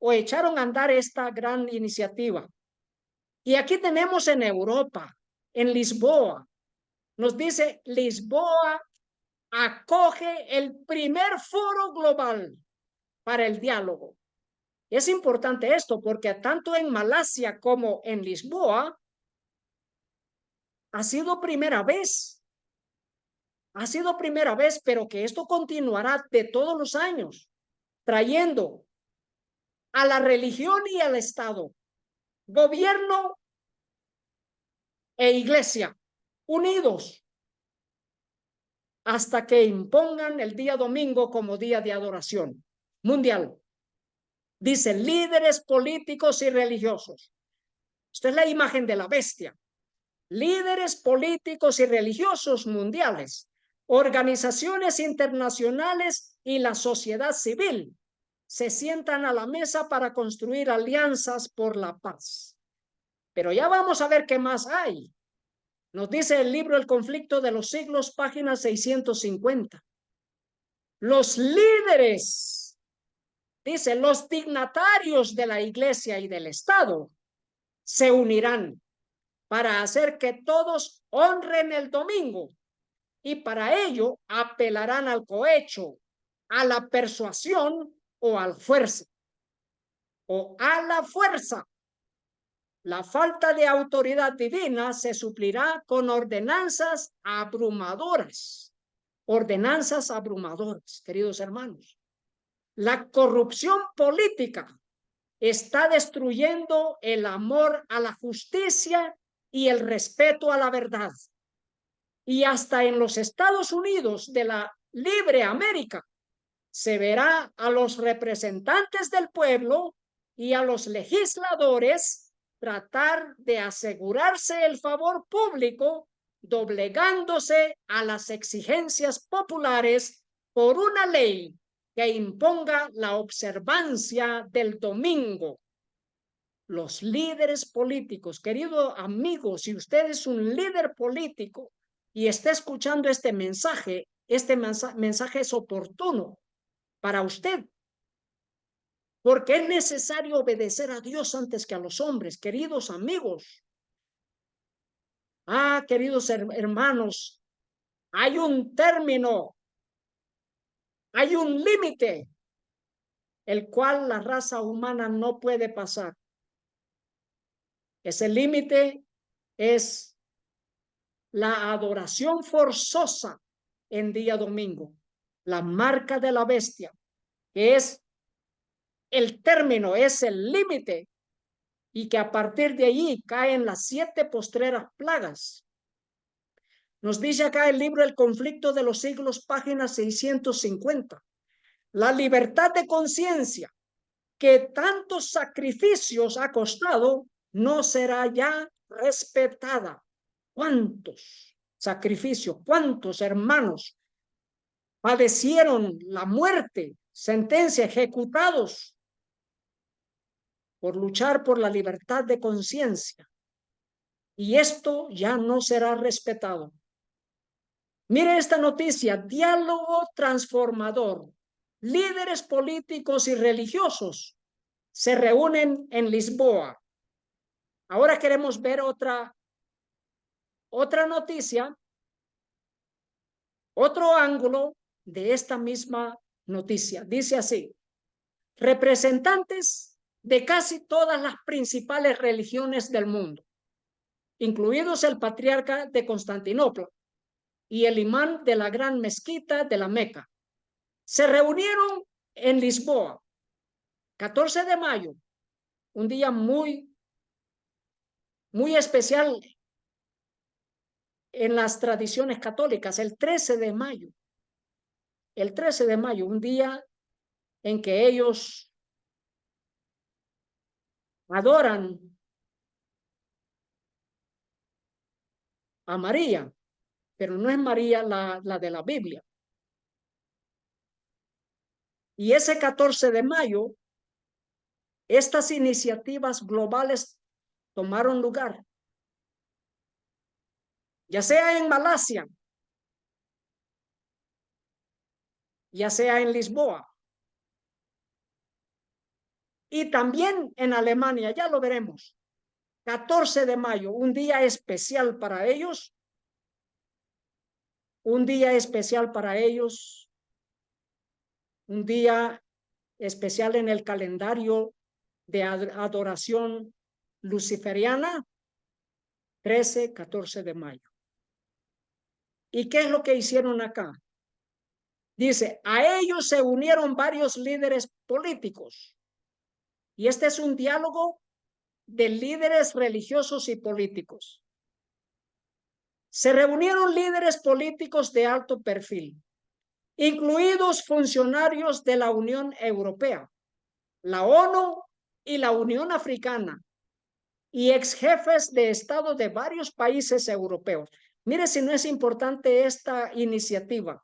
o echaron a andar esta gran iniciativa. Y aquí tenemos en Europa, en Lisboa, nos dice Lisboa acoge el primer foro global para el diálogo. Es importante esto porque tanto en Malasia como en Lisboa ha sido primera vez. Ha sido primera vez, pero que esto continuará de todos los años, trayendo a la religión y al Estado, gobierno e iglesia, unidos hasta que impongan el día domingo como día de adoración mundial. Dice líderes políticos y religiosos. Esta es la imagen de la bestia. Líderes políticos y religiosos mundiales, organizaciones internacionales y la sociedad civil se sientan a la mesa para construir alianzas por la paz. Pero ya vamos a ver qué más hay. Nos dice el libro El conflicto de los siglos, página 650. Los líderes, dice, los dignatarios de la iglesia y del Estado se unirán para hacer que todos honren el domingo y para ello apelarán al cohecho, a la persuasión o a la fuerza. O a la fuerza. La falta de autoridad divina se suplirá con ordenanzas abrumadoras. Ordenanzas abrumadoras, queridos hermanos. La corrupción política está destruyendo el amor a la justicia y el respeto a la verdad. Y hasta en los Estados Unidos de la libre América se verá a los representantes del pueblo y a los legisladores tratar de asegurarse el favor público, doblegándose a las exigencias populares por una ley que imponga la observancia del domingo. Los líderes políticos, querido amigo, si usted es un líder político y está escuchando este mensaje es oportuno para usted, porque es necesario obedecer a Dios antes que a los hombres, queridos amigos. Queridos hermanos, hay un término, hay un límite, el cual la raza humana no puede pasar. Ese límite es la adoración forzosa en día domingo, la marca de la bestia, que es el término, es el límite, y que a partir de allí caen las 7 postreras plagas. Nos dice acá el libro El conflicto de los siglos, página 650. La libertad de conciencia que tantos sacrificios ha costado no será ya respetada. ¿Cuántos sacrificios, cuántos hermanos padecieron la muerte, sentencia, ejecutados por luchar por la libertad de conciencia? Y esto ya no será respetado. Mire esta noticia, diálogo transformador. Líderes políticos y religiosos se reúnen en Lisboa. Ahora queremos ver otra noticia, otro ángulo de esta misma noticia. Dice así: representantes de casi todas las principales religiones del mundo, incluidos el patriarca de Constantinopla y el imán de la gran mezquita de la Meca, se reunieron en Lisboa, 14 de mayo, un día muy especial en las tradiciones católicas, el 13 de mayo. El 13 de mayo, un día en que ellos adoran a María, pero no es María la de la Biblia. Y ese 14 de mayo, estas iniciativas globales tomaron lugar, ya sea en Malasia, ya sea en Lisboa y también en Alemania, ya lo veremos. 14 de mayo, un día especial para ellos, un día especial para ellos, un día especial en el calendario de adoración luciferiana, 13, 14 de mayo. ¿Y qué es lo que hicieron acá? Dice, a ellos se unieron varios líderes políticos. Y este es un diálogo de líderes religiosos y políticos. Se reunieron líderes políticos de alto perfil, incluidos funcionarios de la Unión Europea, la ONU y la Unión Africana, y ex jefes de Estado de varios países europeos. Mire si no es importante esta iniciativa.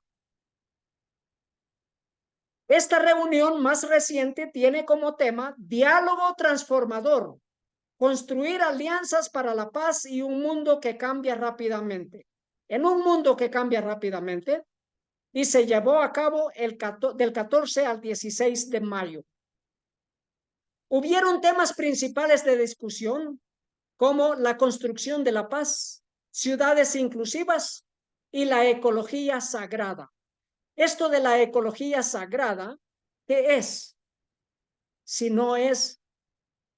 Esta reunión más reciente tiene como tema diálogo transformador, construir alianzas para la paz y un mundo que cambia rápidamente. En un mundo que cambia rápidamente, y se llevó a cabo del 14 al 16 de mayo. Hubieron temas principales de discusión como la construcción de la paz, ciudades inclusivas y la ecología sagrada. Esto de la ecología sagrada, ¿qué es? Si no es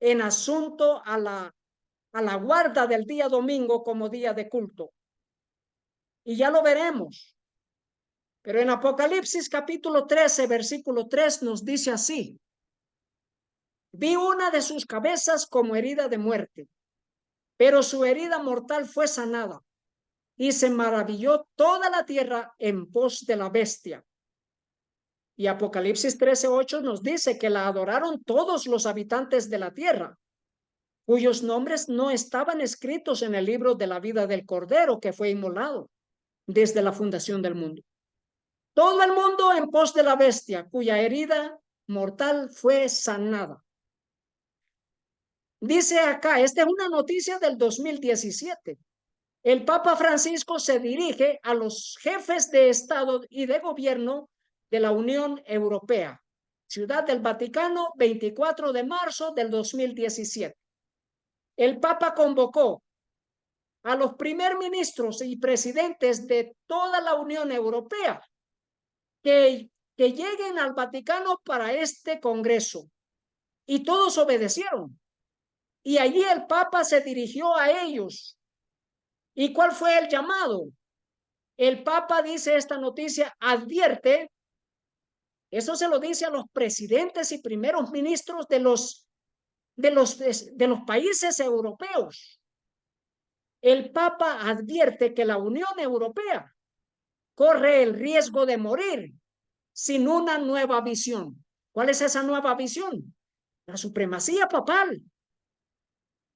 en asunto a la guarda del día domingo como día de culto. Y ya lo veremos. Pero en Apocalipsis capítulo 13, versículo 3 nos dice así: vi una de sus cabezas como herida de muerte, pero su herida mortal fue sanada, y se maravilló toda la tierra en pos de la bestia. Y Apocalipsis 13:8 nos dice que la adoraron todos los habitantes de la tierra, cuyos nombres no estaban escritos en el libro de la vida del Cordero que fue inmolado desde la fundación del mundo. Todo el mundo en pos de la bestia, cuya herida mortal fue sanada. Dice acá, esta es una noticia del 2017. El Papa Francisco se dirige a los jefes de Estado y de Gobierno de la Unión Europea, Ciudad del Vaticano, 24 de marzo del 2017. El Papa convocó a los primer ministros y presidentes de toda la Unión Europea que lleguen al Vaticano para este congreso. Y todos obedecieron. Y allí el Papa se dirigió a ellos. ¿Y cuál fue el llamado? El Papa, dice esta noticia, advierte, eso se lo dice a los presidentes y primeros ministros de los países europeos. El Papa advierte que la Unión Europea corre el riesgo de morir sin una nueva visión. ¿Cuál es esa nueva visión? La supremacía papal.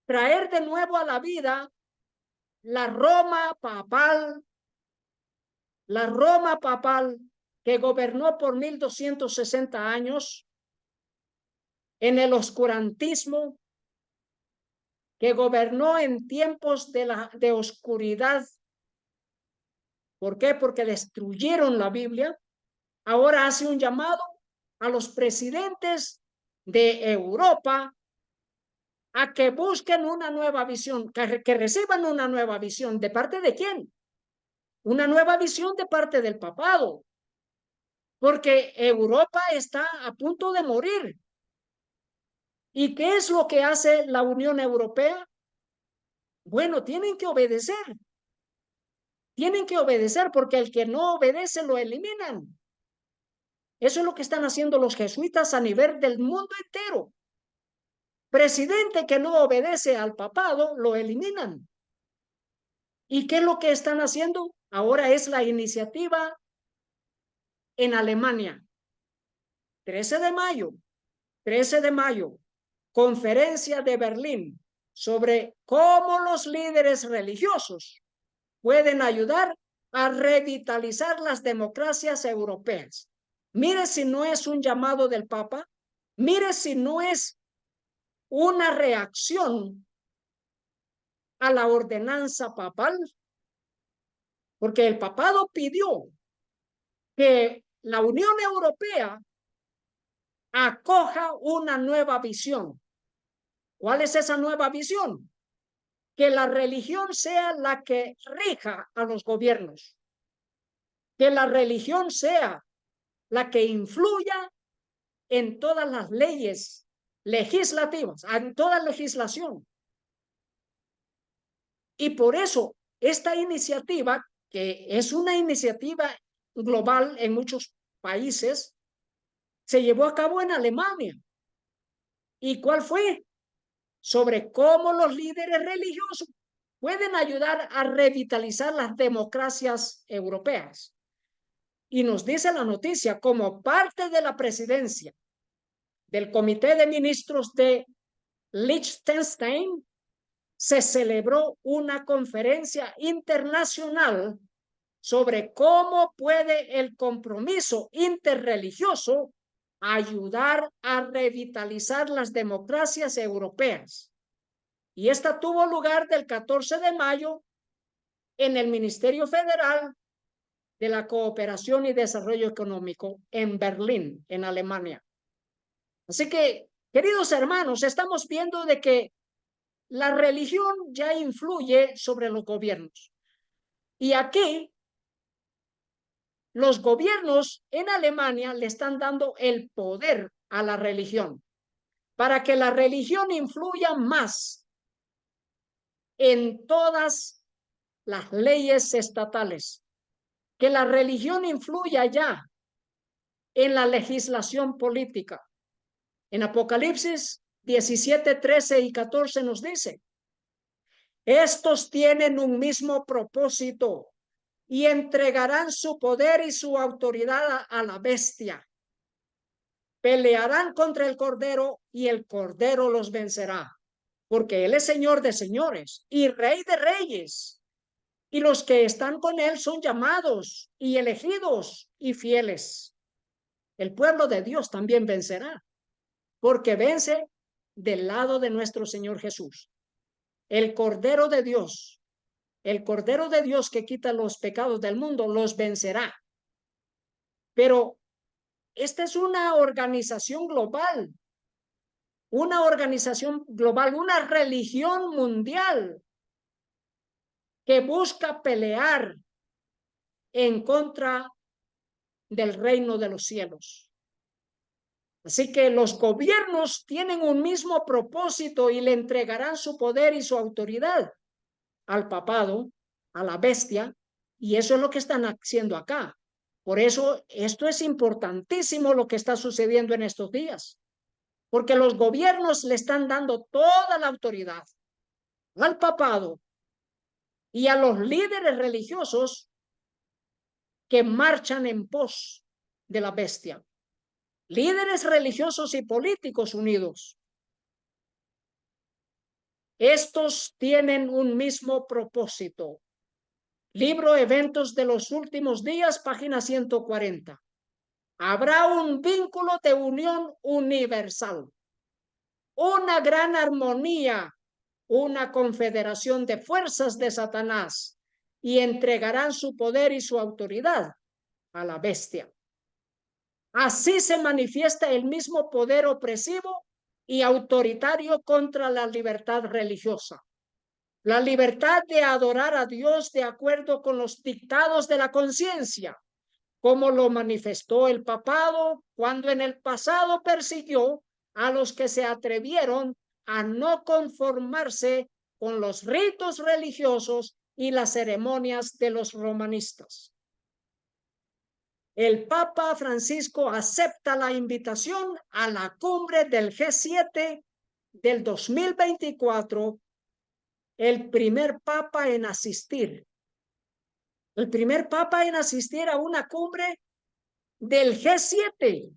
Traer de nuevo a la vida la Roma papal, que gobernó por 1260 años en el oscurantismo, que gobernó en tiempos de oscuridad. ¿Por qué? Porque destruyeron la Biblia. Ahora hace un llamado a los presidentes de Europa a que busquen una nueva visión, que reciban una nueva visión. ¿De parte de quién? Una nueva visión de parte del papado, porque Europa está a punto de morir. ¿Y qué es lo que hace la Unión Europea? Bueno, tienen que obedecer porque el que no obedece lo eliminan. Eso es lo que están haciendo los jesuitas a nivel del mundo entero. Presidente que no obedece al papado, lo eliminan. ¿Y qué es lo que están haciendo? Ahora es la iniciativa en Alemania. 13 de mayo, conferencia de Berlín sobre cómo los líderes religiosos pueden ayudar a revitalizar las democracias europeas. Mire si no es un llamado del Papa, mire si no es una reacción a la ordenanza papal, porque el papado pidió que la Unión Europea acoja una nueva visión. ¿Cuál es esa nueva visión? Que la religión sea la que rija a los gobiernos, que la religión sea la que influya en todas las leyes legislativas, en toda legislación. Y por eso esta iniciativa, que es una iniciativa global en muchos países, se llevó a cabo en Alemania. ¿Y cuál fue? Sobre cómo los líderes religiosos pueden ayudar a revitalizar las democracias europeas. Y nos dice la noticia, como parte de la presidencia del Comité de Ministros de Liechtenstein, se celebró una conferencia internacional sobre cómo puede el compromiso interreligioso ayudar a revitalizar las democracias europeas. Y esta tuvo lugar del 14 de mayo en el Ministerio Federal de la Cooperación y Desarrollo Económico en Berlín, en Alemania. Así que, queridos hermanos, estamos viendo de que la religión ya influye sobre los gobiernos. Y aquí, los gobiernos en Alemania le están dando el poder a la religión para que la religión influya más en todas las leyes estatales, que la religión influya ya en la legislación política. En Apocalipsis 17, 13 y 14 nos dice, estos tienen un mismo propósito y entregarán su poder y su autoridad a la bestia. Pelearán contra el Cordero y el Cordero los vencerá, porque Él es Señor de señores y Rey de reyes. Y los que están con Él son llamados y elegidos y fieles. El pueblo de Dios también vencerá, porque vence del lado de nuestro Señor Jesús. El Cordero de Dios, el Cordero de Dios que quita los pecados del mundo, los vencerá. Pero esta es una organización global, una religión mundial que busca pelear en contra del reino de los cielos. Así que los gobiernos tienen un mismo propósito y le entregarán su poder y su autoridad al papado, a la bestia, y eso es lo que están haciendo acá. Por eso esto es importantísimo lo que está sucediendo en estos días, porque los gobiernos le están dando toda la autoridad al papado y a los líderes religiosos que marchan en pos de la bestia. Líderes religiosos y políticos unidos. Estos tienen un mismo propósito. Libro Eventos de los Últimos Días, página 140. Habrá un vínculo de unión universal, una gran armonía, una confederación de fuerzas de Satanás, y entregarán su poder y su autoridad a la bestia. Así se manifiesta el mismo poder opresivo y autoritario contra la libertad religiosa. La libertad de adorar a Dios de acuerdo con los dictados de la conciencia, como lo manifestó el papado cuando en el pasado persiguió a los que se atrevieron a no conformarse con los ritos religiosos y las ceremonias de los romanistas. El Papa Francisco acepta la invitación a la cumbre del G7 del 2024, el primer papa en asistir. El primer papa en asistir a una cumbre del G7.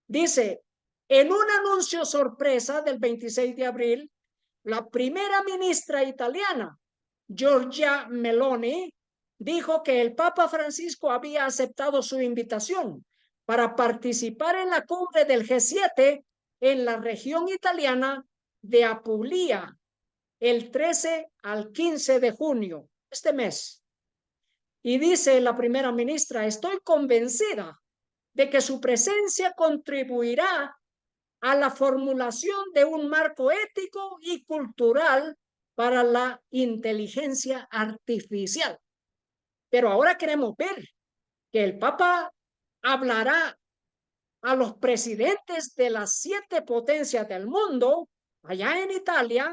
Dice, en un anuncio sorpresa del 26 de abril, la primera ministra italiana, Giorgia Meloni, dijo que el Papa Francisco había aceptado su invitación para participar en la cumbre del G7 en la región italiana de Apulia, el 13 al 15 de junio, este mes. Y dice la primera ministra, estoy convencida de que su presencia contribuirá a la formulación de un marco ético y cultural para la inteligencia artificial. Pero ahora queremos ver que el Papa hablará a los presidentes de las 7 potencias del mundo, allá en Italia,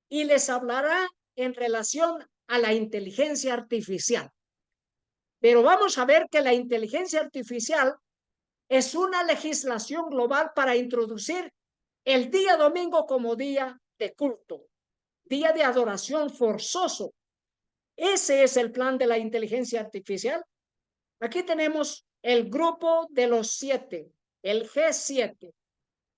y les hablará en relación a la inteligencia artificial. Pero vamos a ver que la inteligencia artificial es una legislación global para introducir el día domingo como día de culto, día de adoración forzoso. Ese es el plan de la inteligencia artificial. Aquí tenemos el grupo de los 7, el G7.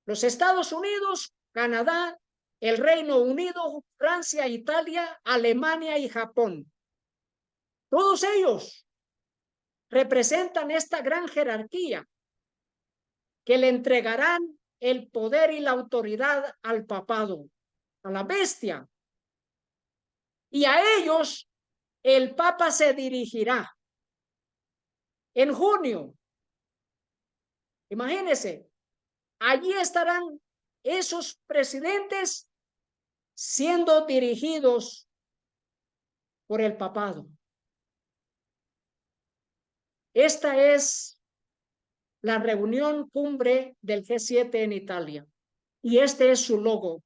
Los Estados Unidos, Canadá, el Reino Unido, Francia, Italia, Alemania y Japón. Todos ellos representan esta gran jerarquía que le entregarán el poder y la autoridad al papado, a la bestia. Y a ellos el Papa se dirigirá en junio. Imagínense, allí estarán esos presidentes siendo dirigidos por el papado. Esta es la reunión cumbre del G7 en Italia y este es su logo.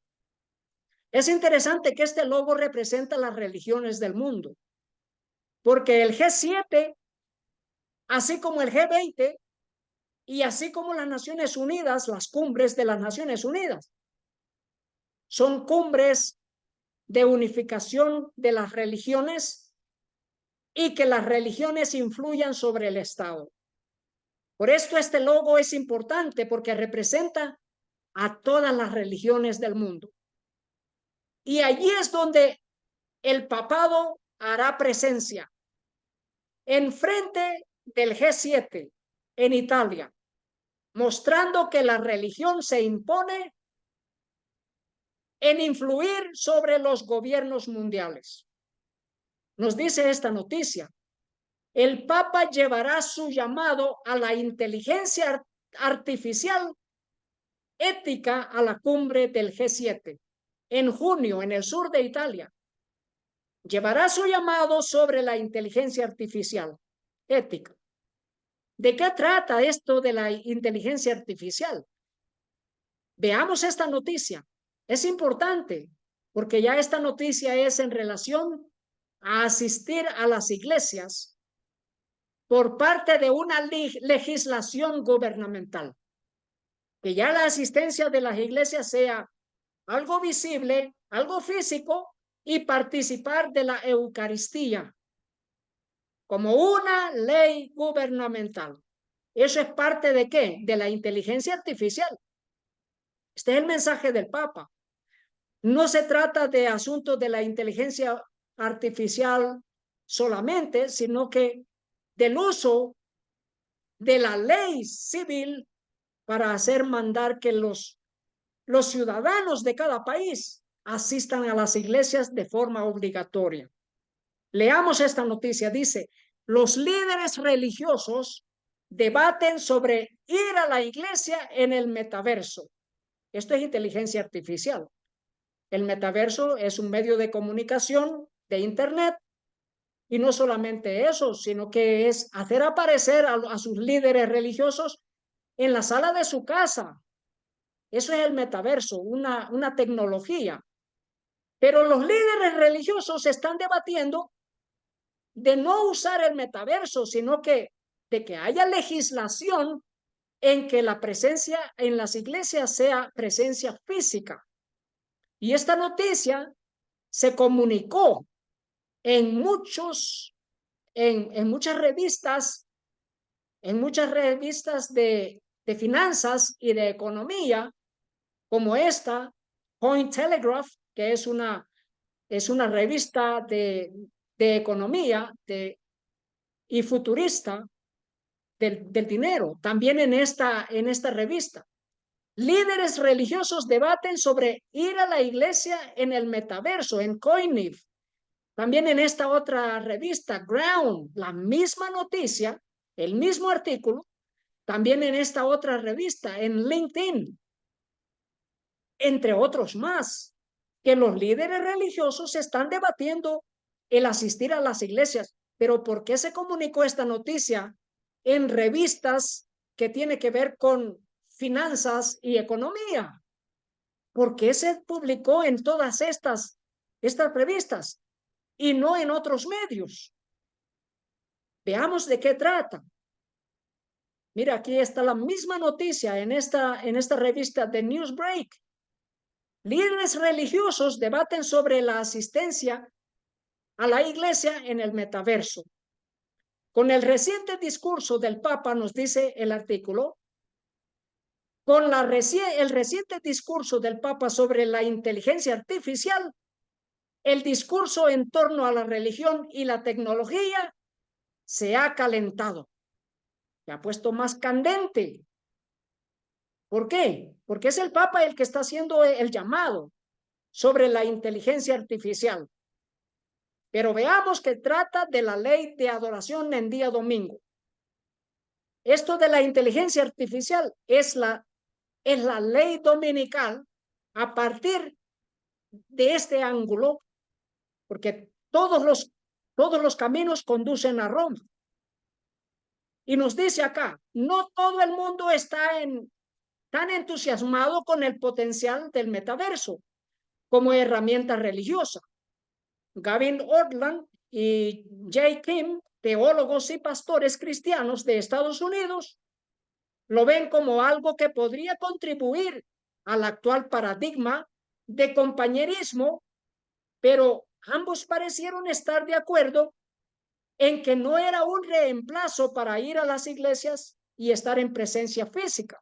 Es interesante que este logo representa las religiones del mundo, porque el G7, así como el G20 y así como las Naciones Unidas, las cumbres de las Naciones Unidas, son cumbres de unificación de las religiones y que las religiones influyan sobre el Estado. Por esto este logo es importante porque representa a todas las religiones del mundo. Y allí es donde el papado hará presencia, enfrente del G7 en Italia, mostrando que la religión se impone en influir sobre los gobiernos mundiales. Nos dice esta noticia, el Papa llevará su llamado a la inteligencia artificial ética a la cumbre del G7 en junio en el sur de Italia. Llevará su llamado sobre la inteligencia artificial ética. ¿De qué trata esto de la inteligencia artificial? Veamos esta noticia. Es importante porque ya esta noticia es en relación a asistir a las iglesias por parte de una legislación gubernamental. Que ya la asistencia de las iglesias sea algo visible, algo físico y participar de la Eucaristía como una ley gubernamental. ¿Eso es parte de qué? De la inteligencia artificial. Este es el mensaje del Papa. No se trata de asuntos de la inteligencia artificial solamente, sino que del uso de la ley civil para hacer mandar que los ciudadanos de cada país asistan a las iglesias de forma obligatoria. Leamos esta noticia. Dice, los líderes religiosos debaten sobre ir a la iglesia en el metaverso. Esto es inteligencia artificial. El metaverso es un medio de comunicación de Internet y no solamente eso, sino que es hacer aparecer a sus líderes religiosos en la sala de su casa. Eso es el metaverso, una tecnología. Pero los líderes religiosos están debatiendo de no usar el metaverso, sino que de que haya legislación en que la presencia en las iglesias sea presencia física. Y esta noticia se comunicó en muchas revistas, de finanzas y de economía, como esta, Point Telegraph, que es una revista de economía y futurista del dinero, también en esta revista. Líderes religiosos debaten sobre ir a la iglesia en el metaverso, en Coinif, También en esta otra revista, Ground, la misma noticia, el mismo artículo, también en esta otra revista, en LinkedIn, entre otros más, que los líderes religiosos están debatiendo el asistir a las iglesias. Pero ¿por qué se comunicó esta noticia en revistas que tiene que ver con finanzas y economía? ¿Por qué se publicó en todas estas revistas y no en otros medios? Veamos de qué trata. Mira, aquí está la misma noticia en esta revista de Newsbreak. Líderes religiosos debaten sobre la asistencia a la iglesia en el metaverso. Con el reciente discurso del Papa, nos dice el artículo, con el reciente discurso del Papa sobre la inteligencia artificial, el discurso en torno a la religión y la tecnología se ha calentado, se ha puesto más candente. ¿Por qué? Porque es el Papa el que está haciendo el llamado sobre la inteligencia artificial. Pero veamos que trata de la ley de adoración en día domingo. Esto de la inteligencia artificial es la ley dominical a partir de este ángulo, porque todos los caminos conducen a Roma. Y nos dice acá, no todo el mundo está tan entusiasmado con el potencial del metaverso como herramienta religiosa. Gavin Ortland y Jay Kim, teólogos y pastores cristianos de Estados Unidos, lo ven como algo que podría contribuir al actual paradigma de compañerismo, pero ambos parecieron estar de acuerdo en que no era un reemplazo para ir a las iglesias y estar en presencia física.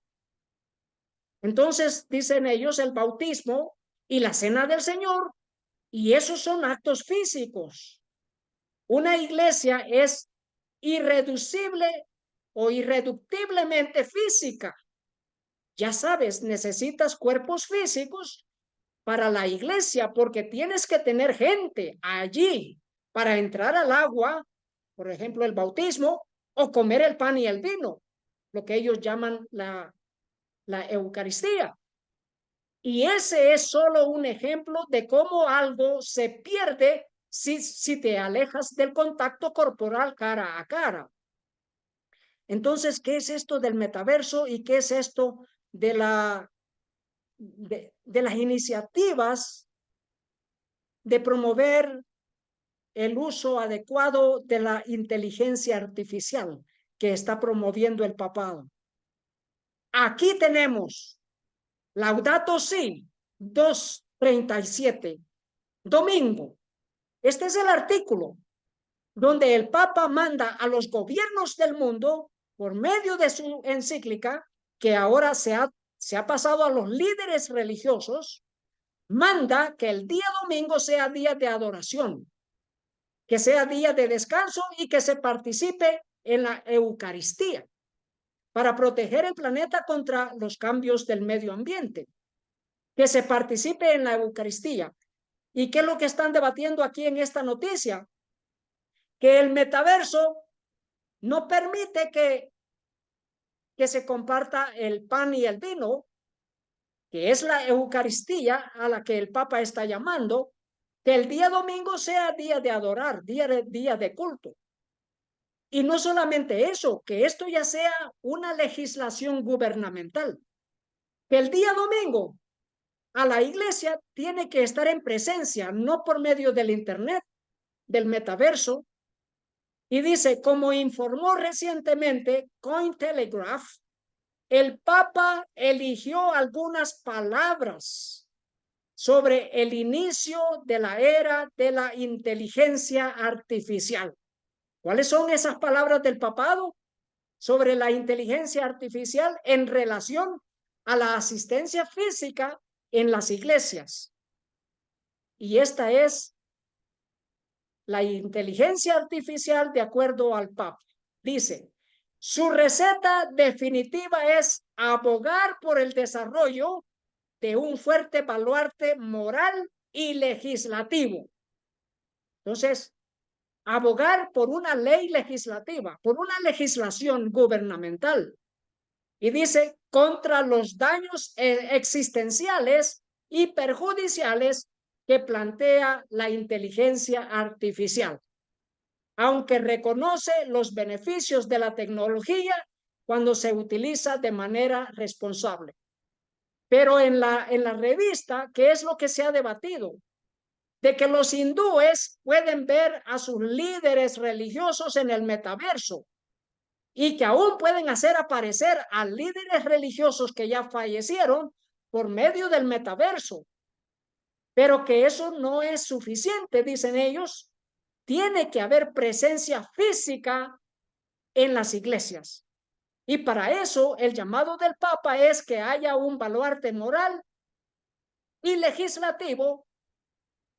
Entonces, dicen ellos, el bautismo y la cena del Señor, y esos son actos físicos. Una iglesia es irreducible o irreductiblemente física. Ya sabes, necesitas cuerpos físicos para la iglesia porque tienes que tener gente allí para entrar al agua, por ejemplo, el bautismo, o comer el pan y el vino, lo que ellos llaman la Eucaristía. Y ese es solo un ejemplo de cómo algo se pierde si te alejas del contacto corporal cara a cara. Entonces, ¿qué es esto del metaverso y qué es esto de las iniciativas de promover el uso adecuado de la inteligencia artificial que está promoviendo el papado? Aquí tenemos Laudato Si 237, domingo. Este es el artículo donde el Papa manda a los gobiernos del mundo, por medio de su encíclica, que ahora se ha pasado a los líderes religiosos, manda que el día domingo sea día de adoración, que sea día de descanso y que se participe en la Eucaristía para proteger el planeta contra los cambios del medio ambiente, que se participe en la Eucaristía. ¿Y qué es lo que están debatiendo aquí en esta noticia? Que el metaverso no permite que se comparta el pan y el vino, que es la Eucaristía a la que el Papa está llamando, que el día domingo sea día de adorar, día de culto. Y no solamente eso, que esto ya sea una legislación gubernamental, que el día domingo a la iglesia tiene que estar en presencia, no por medio del internet, del metaverso. Y dice, como informó recientemente Cointelegraph, el Papa eligió algunas palabras sobre el inicio de la era de la inteligencia artificial. ¿Cuáles son esas palabras del papado sobre la inteligencia artificial en relación a la asistencia física en las iglesias? Y esta es la inteligencia artificial de acuerdo al Papa. Dice, su receta definitiva es abogar por el desarrollo de un fuerte baluarte moral y legislativo. Entonces, abogar por una ley legislativa, por una legislación gubernamental. Y dice, contra los daños existenciales y perjudiciales que plantea la inteligencia artificial, aunque reconoce los beneficios de la tecnología cuando se utiliza de manera responsable. Pero en la revista, ¿qué es lo que se ha debatido? De que los hindúes pueden ver a sus líderes religiosos en el metaverso y que aún pueden hacer aparecer a líderes religiosos que ya fallecieron por medio del metaverso. Pero que eso no es suficiente, dicen ellos. Tiene que haber presencia física en las iglesias. Y para eso el llamado del Papa es que haya un baluarte moral y legislativo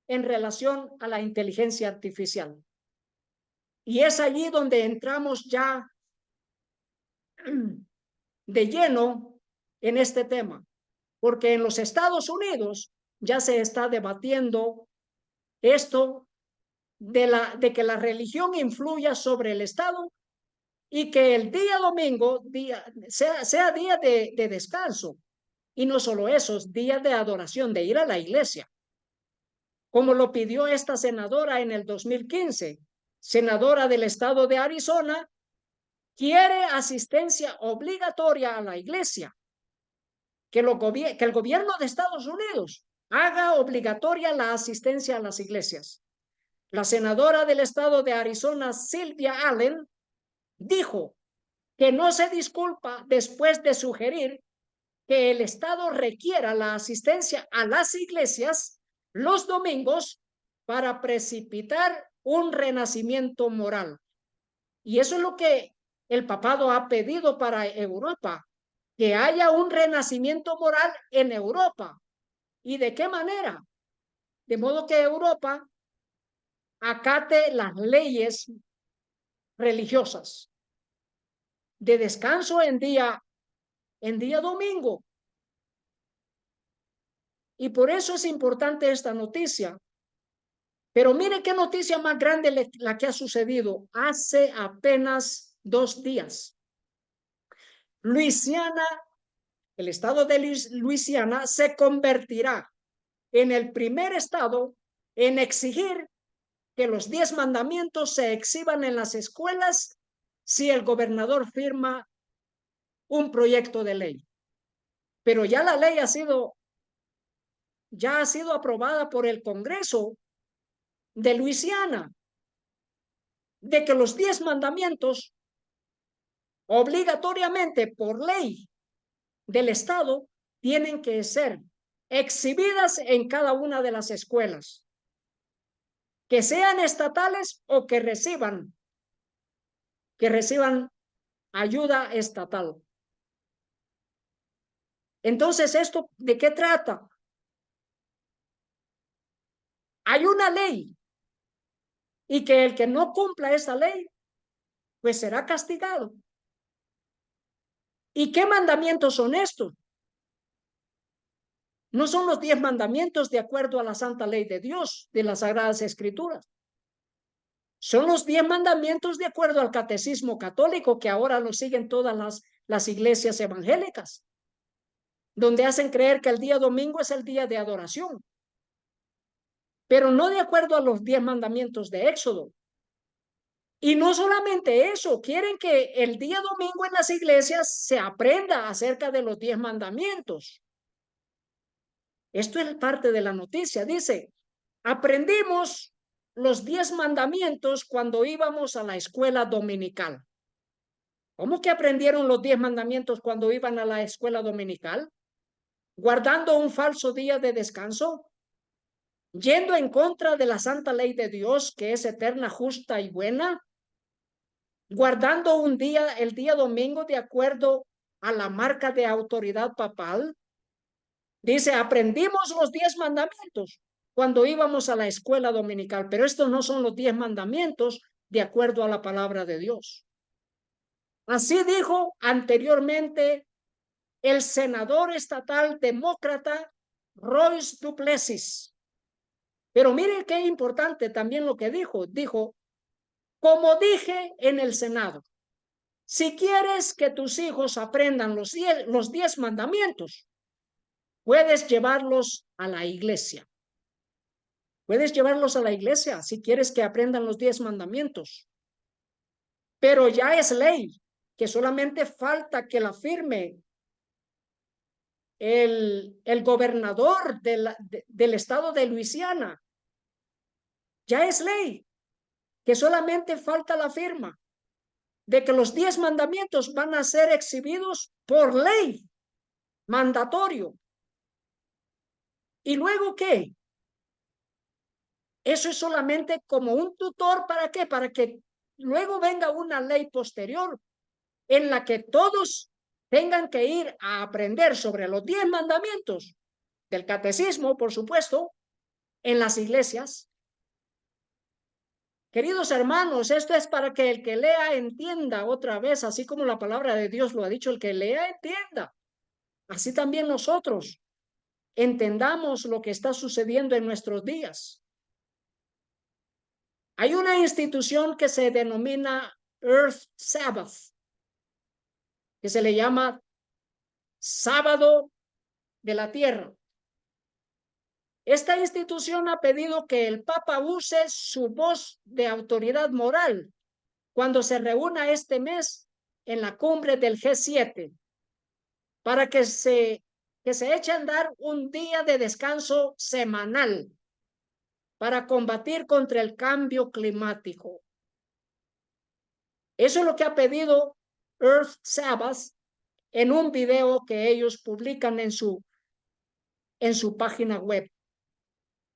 en relación a la inteligencia artificial. Y es allí donde entramos ya de lleno en este tema, porque en los Estados Unidos ya se está debatiendo esto de que la religión influya sobre el Estado y que el día domingo sea día de descanso. Y no solo eso, días de adoración, de ir a la iglesia, como lo pidió esta senadora en el 2015, senadora del estado de Arizona, quiere asistencia obligatoria a la iglesia, que el gobierno de Estados Unidos haga obligatoria la asistencia a las iglesias. La senadora del estado de Arizona, Sylvia Allen, dijo que no se disculpa después de sugerir que el Estado requiera la asistencia a las iglesias los domingos para precipitar un renacimiento moral. Y eso es lo que el papado ha pedido para Europa, que haya un renacimiento moral en Europa. ¿Y de qué manera? De modo que Europa acate las leyes religiosas de descanso en día domingo. Y por eso es importante esta noticia. Pero mire qué noticia más grande la que ha sucedido hace apenas 2 días. Luisiana, el estado de Luisiana se convertirá en el primer estado en exigir que los 10 mandamientos se exhiban en las escuelas si el gobernador firma un proyecto de ley. Pero ya la ley ha sido aprobada por el Congreso de Luisiana, de que los 10 mandamientos obligatoriamente por ley del Estado tienen que ser exhibidas en cada una de las escuelas, que sean estatales o que reciban ayuda estatal. Entonces, ¿esto de qué trata? Hay una ley y que el que no cumpla esa ley, pues será castigado. ¿Y qué mandamientos son estos? No son los 10 mandamientos de acuerdo a la santa ley de Dios, de las Sagradas Escrituras. Son los 10 mandamientos de acuerdo al catecismo católico, que ahora lo siguen todas las iglesias evangélicas, donde hacen creer que el día domingo es el día de adoración, pero no de acuerdo a los 10 mandamientos de Éxodo. Y no solamente eso, quieren que el día domingo en las iglesias se aprenda acerca de los 10 mandamientos. Esto es parte de la noticia. Dice, aprendimos los 10 mandamientos cuando íbamos a la escuela dominical. ¿Cómo que aprendieron los 10 mandamientos cuando iban a la escuela dominical? Guardando un falso día de descanso, yendo en contra de la santa ley de Dios, que es eterna, justa y buena, guardando el día domingo de acuerdo a la marca de autoridad papal. Dice, aprendimos los 10 mandamientos cuando íbamos a la escuela dominical, pero estos no son los 10 mandamientos de acuerdo a la palabra de Dios. Así dijo anteriormente el senador estatal demócrata Royce Duplessis. Pero mire qué importante también lo que dijo. Dijo, como dije en el Senado, si quieres que tus hijos aprendan los 10 mandamientos, puedes llevarlos a la iglesia. Puedes llevarlos a la iglesia si quieres que aprendan los 10 mandamientos. Pero ya es ley, que solamente falta que la firme el gobernador del estado de Luisiana. Ya es ley, que solamente falta la firma de que los 10 mandamientos van a ser exhibidos por ley, mandatorio. ¿Y luego qué? Eso es solamente como un tutor, ¿para qué? Para que luego venga una ley posterior en la que todos tengan que ir a aprender sobre los 10 mandamientos del catecismo, por supuesto, en las iglesias. Queridos hermanos, esto es para que el que lea entienda otra vez, así como la palabra de Dios lo ha dicho, el que lea entienda. Así también nosotros entendamos lo que está sucediendo en nuestros días. Hay una institución que se denomina Earth Sabbath, que se le llama Sábado de la Tierra. Esta institución ha pedido que el Papa use su voz de autoridad moral cuando se reúna este mes en la cumbre del G7, para que se eche a andar un día de descanso semanal para combatir contra el cambio climático. Eso es lo que ha pedido Earth Sabbath en un video que ellos publican en su página web.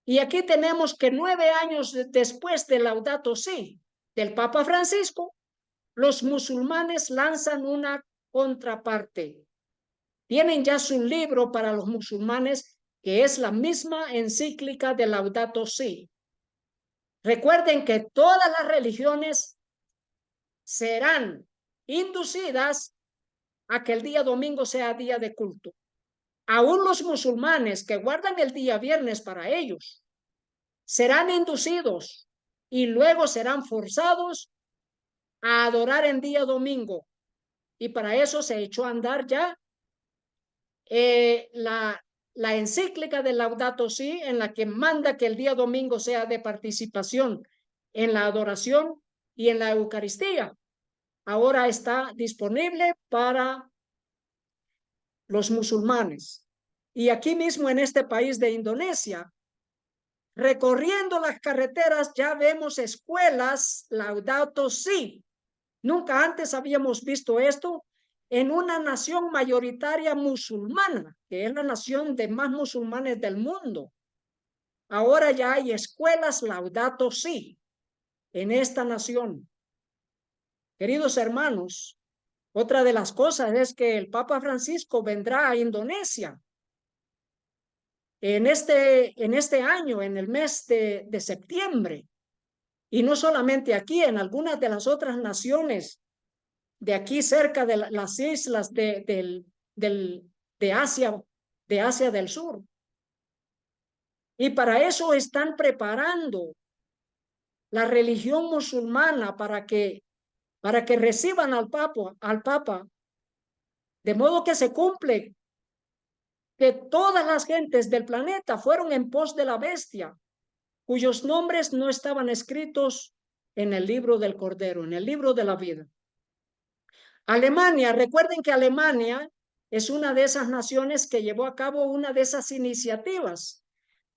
Y aquí tenemos que 9 años después de Laudato Si, del Papa Francisco, los musulmanes lanzan una contraparte. Tienen ya su libro para los musulmanes, que es la misma encíclica de Laudato Si. Recuerden que todas las religiones serán inducidas a que el día domingo sea día de culto. Aún los musulmanes que guardan el día viernes para ellos serán inducidos y luego serán forzados a adorar en día domingo. Y para eso se echó a andar ya la encíclica de Laudato Si, en la que manda que el día domingo sea de participación en la adoración y en la Eucaristía. Ahora está disponible para los musulmanes. Y aquí mismo en este país de Indonesia, recorriendo las carreteras ya vemos escuelas Laudato Si. Nunca antes habíamos visto esto en una nación mayoritaria musulmana, que es la nación de más musulmanes del mundo. Ahora ya hay escuelas Laudato Si en esta nación. Queridos hermanos, otra de las cosas es que el Papa Francisco vendrá a Indonesia en este año, en el mes de septiembre. Y no solamente aquí, en algunas de las otras naciones de aquí cerca de las islas de Asia del Sur. Y para eso están preparando la religión musulmana para que reciban al Papa, de modo que se cumple que todas las gentes del planeta fueron en pos de la bestia, cuyos nombres no estaban escritos en el libro del Cordero, en el libro de la vida. Alemania, recuerden que Alemania es una de esas naciones que llevó a cabo una de esas iniciativas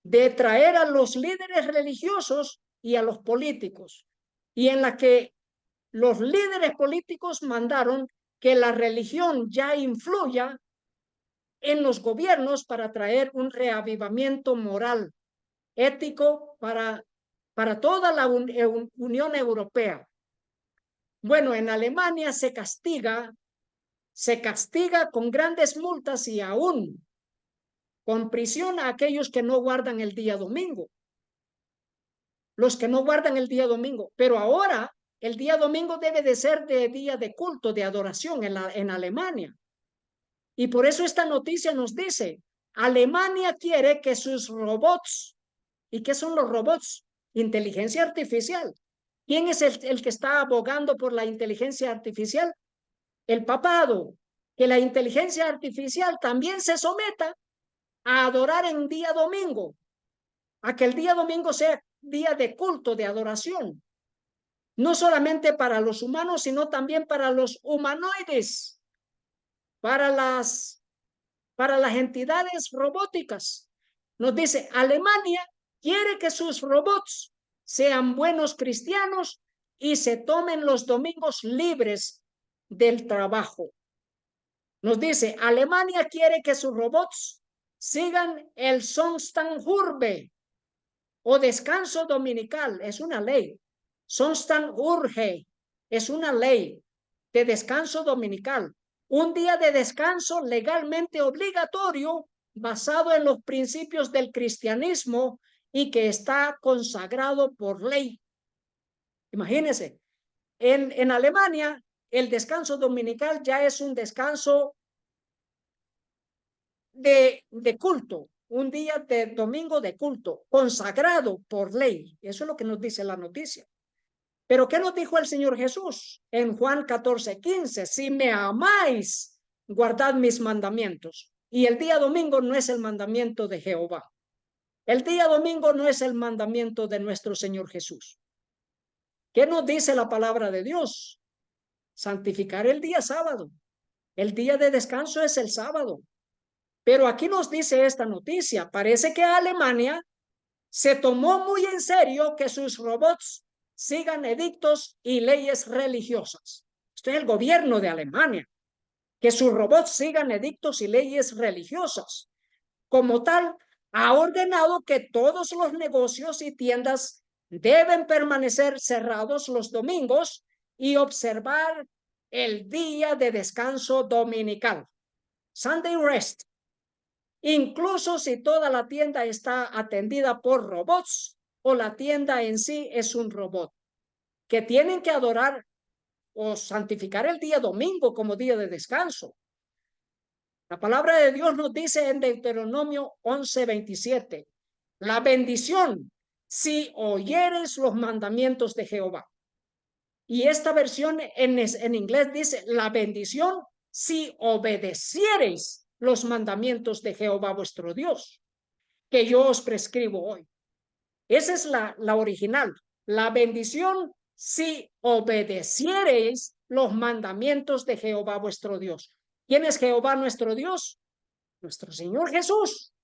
de traer a los líderes religiosos y a los políticos, y en la que los líderes políticos mandaron que la religión ya influya en los gobiernos para traer un reavivamiento moral, ético para toda la Unión Europea. Bueno, en Alemania se castiga con grandes multas y aún con prisión a aquellos que no guardan el día domingo. Los que no guardan el día domingo. Pero ahora el día domingo debe de ser de día de culto, de adoración en Alemania. Y por eso esta noticia nos dice, Alemania quiere que sus robots ¿Y qué son los robots? Inteligencia artificial. ¿Quién es el que está abogando por la inteligencia artificial? El papado. Que la inteligencia artificial también se someta a adorar en día domingo, a que el día domingo sea día de culto, de adoración, no solamente para los humanos, sino también para los humanoides, para las entidades robóticas. Nos dice, Alemania quiere que sus robots sean buenos cristianos y se tomen los domingos libres del trabajo. Nos dice, Alemania quiere que sus robots sigan el Sonntagsruhe o descanso dominical, es una ley. Sonntagsruhe es una ley de descanso dominical, un día de descanso legalmente obligatorio basado en los principios del cristianismo y que está consagrado por ley. Imagínense, en Alemania el descanso dominical ya es un descanso de culto, un día de domingo de culto, consagrado por ley. Eso es lo que nos dice la noticia. Pero ¿qué nos dijo el Señor Jesús en Juan 14:15? Si me amáis, guardad mis mandamientos. Y el día domingo no es el mandamiento de Jehová. El día domingo no es el mandamiento de nuestro Señor Jesús. ¿Qué nos dice la palabra de Dios? Santificar el día sábado. El día de descanso es el sábado. Pero aquí nos dice esta noticia. Parece que Alemania se tomó muy en serio que sus robots sigan edictos y leyes religiosas. Esto es el gobierno de Alemania, que sus robots sigan edictos y leyes religiosas. Como tal, ha ordenado que todos los negocios y tiendas deben permanecer cerrados los domingos y observar el día de descanso dominical, Sunday rest. Incluso si toda la tienda está atendida por robots o la tienda en sí es un robot, que tienen que adorar o santificar el día domingo como día de descanso. La palabra de Dios nos dice en Deuteronomio 11:27, la bendición si oyeres los mandamientos de Jehová. Y esta versión en inglés dice, la bendición si obedeciereis los mandamientos de Jehová vuestro Dios, que yo os prescribo hoy. Esa es la original. La bendición si obedeciereis los mandamientos de Jehová vuestro Dios. ¿Quién es Jehová nuestro Dios? Nuestro Señor Jesús.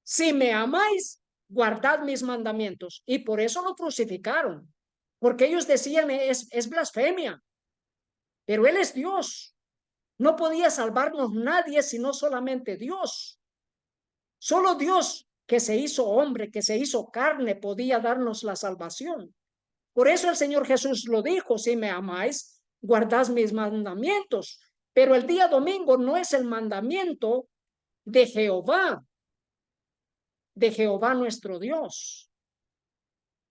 Si me amáis, guardad mis mandamientos. Y por eso lo crucificaron, porque ellos decían es blasfemia, pero Él es Dios. No podía salvarnos nadie sino solamente Dios. Solo Dios que se hizo hombre, que se hizo carne, podía darnos la salvación. Por eso el Señor Jesús lo dijo, si me amáis, guardad mis mandamientos. Pero el día domingo no es el mandamiento de Jehová nuestro Dios.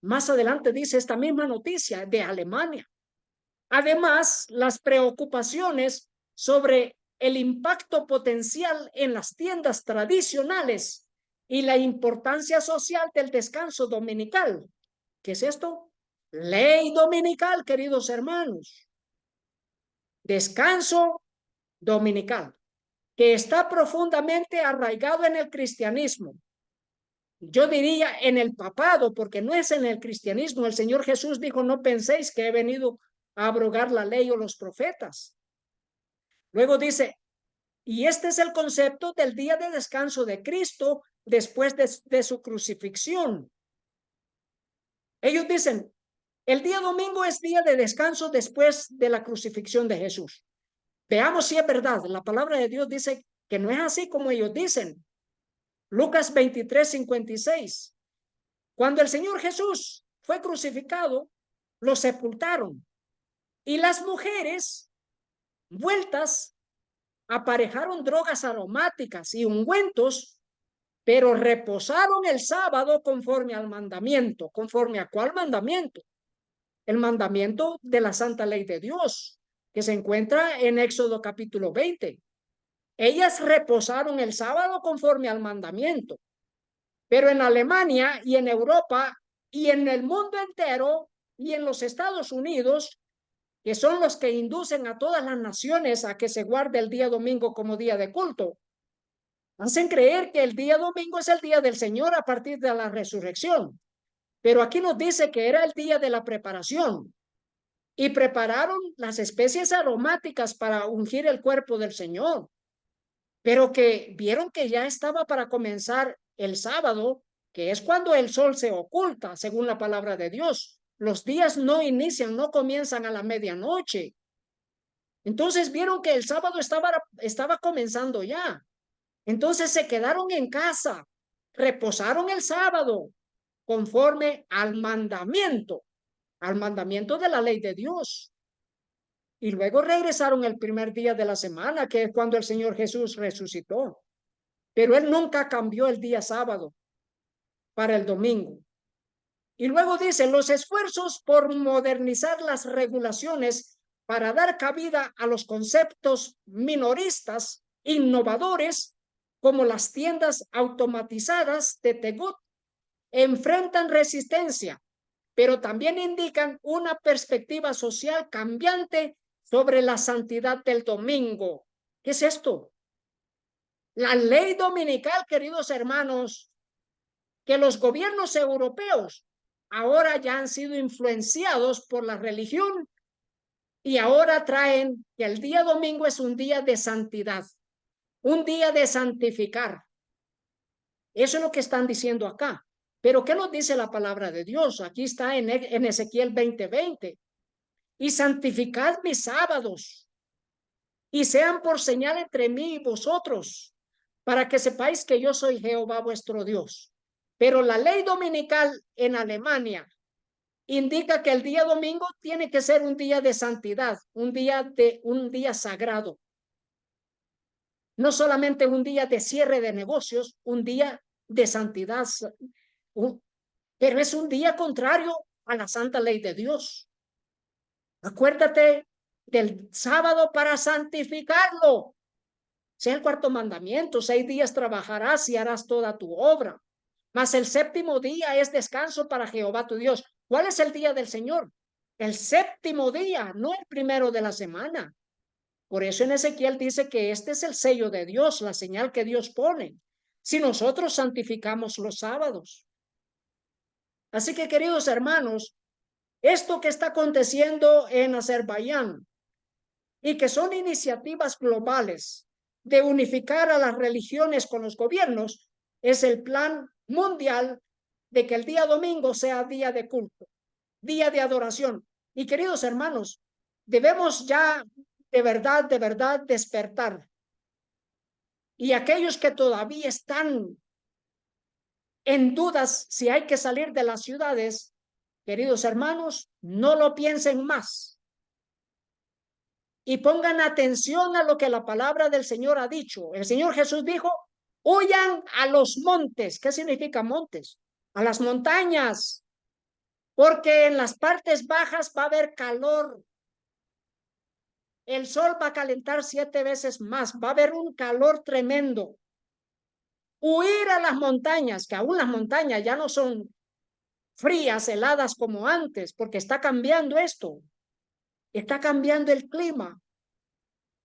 Más adelante dice esta misma noticia de Alemania. Además, las preocupaciones sobre el impacto potencial en las tiendas tradicionales y la importancia social del descanso dominical. ¿Qué es esto? Ley dominical, queridos hermanos. Descanso dominical, que está profundamente arraigado en el cristianismo. Yo diría en el papado, porque no es en el cristianismo. El Señor Jesús dijo, no penséis que he venido a abrogar la ley o los profetas. Luego dice, y este es el concepto del día de descanso de Cristo después de su crucifixión. Ellos dicen, el día domingo es día de descanso después de la crucifixión de Jesús. Veamos si es verdad. La palabra de Dios dice que no es así como ellos dicen. Lucas 23:56. Cuando el Señor Jesús fue crucificado, lo sepultaron. Y las mujeres, vueltas, aparejaron drogas aromáticas y ungüentos, pero reposaron el sábado conforme al mandamiento. ¿Conforme a cuál mandamiento? El mandamiento de la santa ley de Dios, que se encuentra en Éxodo capítulo 20. Ellas reposaron el sábado conforme al mandamiento. Pero en Alemania y en Europa y en el mundo entero y en los Estados Unidos, que son los que inducen a todas las naciones a que se guarde el día domingo como día de culto, hacen creer que el día domingo es el día del Señor a partir de la resurrección. Pero aquí nos dice que era el día de la preparación y prepararon las especies aromáticas para ungir el cuerpo del Señor, pero que vieron que ya estaba para comenzar el sábado, que es cuando el sol se oculta, según la palabra de Dios. Los días no inician, no comienzan a la medianoche. Entonces vieron que el sábado estaba comenzando ya. Entonces se quedaron en casa, reposaron el sábado conforme al mandamiento de la ley de Dios. Y luego regresaron el primer día de la semana, que es cuando el Señor Jesús resucitó. Pero Él nunca cambió el día sábado para el domingo. Y luego dice, los esfuerzos por modernizar las regulaciones para dar cabida a los conceptos minoristas, innovadores, como las tiendas automatizadas de Tegut, enfrentan resistencia, pero también indican una perspectiva social cambiante sobre la santidad del domingo. ¿Qué es esto? La ley dominical, queridos hermanos, que los gobiernos europeos ahora ya han sido influenciados por la religión y ahora traen que el día domingo es un día de santidad, un día de santificar. Eso es lo que están diciendo acá. Pero ¿qué nos dice la palabra de Dios? Aquí está en Ezequiel 20:20. Y santificad mis sábados y sean por señal entre mí y vosotros, para que sepáis que yo soy Jehová vuestro Dios. Pero la ley dominical en Alemania indica que el día domingo tiene que ser un día de santidad, un día sagrado. No solamente un día de cierre de negocios, un día de santidad, pero es un día contrario a la santa ley de Dios. Acuérdate del sábado para santificarlo. Sea el cuarto mandamiento, 6 días trabajarás y harás toda tu obra. Mas el séptimo día es descanso para Jehová tu Dios. ¿Cuál es el día del Señor? El séptimo día, no el primero de la semana. Por eso en Ezequiel dice que este es el sello de Dios, la señal que Dios pone. Si nosotros santificamos los sábados. Así que, queridos hermanos, esto que está aconteciendo en Azerbaiyán y que son iniciativas globales de unificar a las religiones con los gobiernos, es el plan mundial de que el día domingo sea día de culto, día de adoración. Y queridos hermanos, debemos ya de verdad despertar. Y aquellos que todavía están en dudas si hay que salir de las ciudades, queridos hermanos, no lo piensen más. Y pongan atención a lo que la palabra del Señor ha dicho. El Señor Jesús dijo, huyan a los montes. ¿Qué significa montes? A las montañas, porque en las partes bajas va a haber calor. El sol va a calentar 7 veces más, va a haber un calor tremendo. Huir a las montañas, que aún las montañas ya no son frías, heladas como antes, porque está cambiando esto. Está cambiando el clima.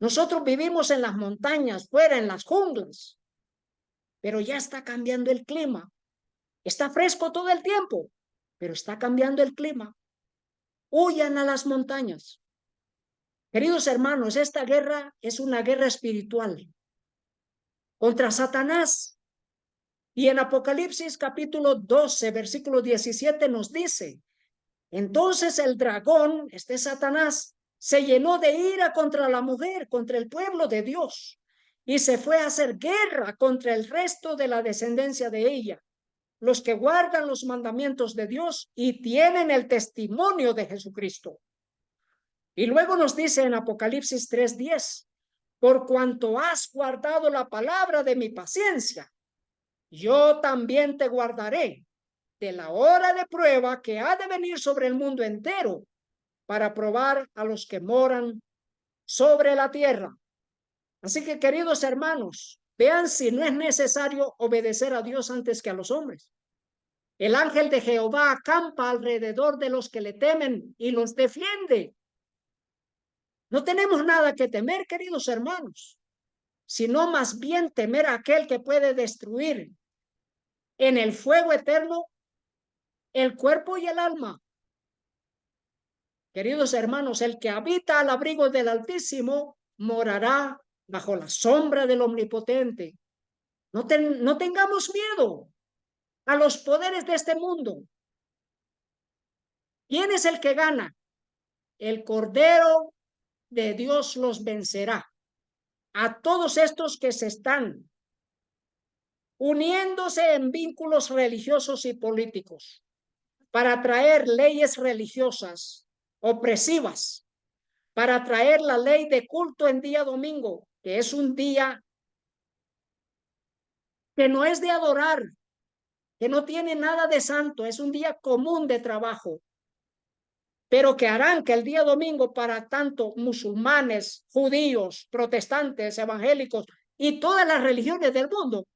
Nosotros vivimos en las montañas, fuera en las junglas, pero ya está cambiando el clima. Está fresco todo el tiempo, pero está cambiando el clima. Huyan a las montañas. Queridos hermanos, esta guerra es una guerra espiritual contra Satanás. Y en Apocalipsis capítulo 12, versículo 17 nos dice, entonces el dragón, Satanás, se llenó de ira contra la mujer, contra el pueblo de Dios, y se fue a hacer guerra contra el resto de la descendencia de ella, los que guardan los mandamientos de Dios y tienen el testimonio de Jesucristo. Y luego nos dice en Apocalipsis 3:10, por cuanto has guardado la palabra de mi paciencia, yo también te guardaré de la hora de prueba que ha de venir sobre el mundo entero para probar a los que moran sobre la tierra. Así que, queridos hermanos, Vean si no es necesario obedecer a Dios antes que a los hombres. El ángel de Jehová acampa alrededor de los que le temen y los defiende. No tenemos nada que temer, queridos hermanos, sino más bien temer a aquel que puede destruir en el fuego eterno el cuerpo y el alma. Queridos hermanos, el que habita al abrigo del Altísimo morará bajo la sombra del Omnipotente. No tengamos miedo a los poderes de este mundo. ¿Quién es el que gana? El Cordero de Dios los vencerá. A todos estos que se están uniéndose en vínculos religiosos y políticos para traer leyes religiosas opresivas, para traer la ley de culto en día domingo, que es un día que no es de adorar, que no tiene nada de santo, es un día común de trabajo, pero que harán que el día domingo para tanto musulmanes, judíos, protestantes, evangélicos y todas las religiones del mundo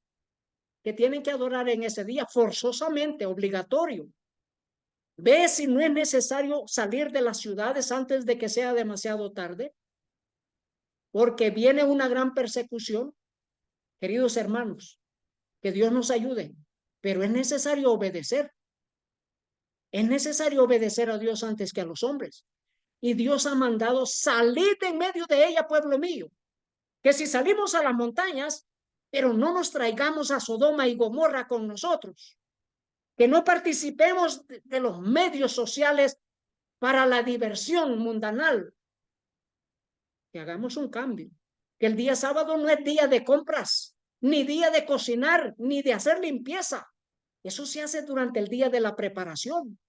que tienen que adorar en ese día forzosamente, obligatorio. Ve si no es necesario salir de las ciudades antes de que sea demasiado tarde, porque viene una gran persecución. Queridos hermanos, que Dios nos ayude, pero es necesario obedecer. Es necesario obedecer a Dios antes que a los hombres. Y Dios ha mandado, salid en medio de ella, pueblo mío. Que si salimos a las montañas, pero no nos traigamos a Sodoma y Gomorra con nosotros. Que no participemos de los medios sociales para la diversión mundanal. Que hagamos un cambio. Que el día sábado no es día de compras, ni día de cocinar, ni de hacer limpieza. Eso se hace durante el día de la preparación.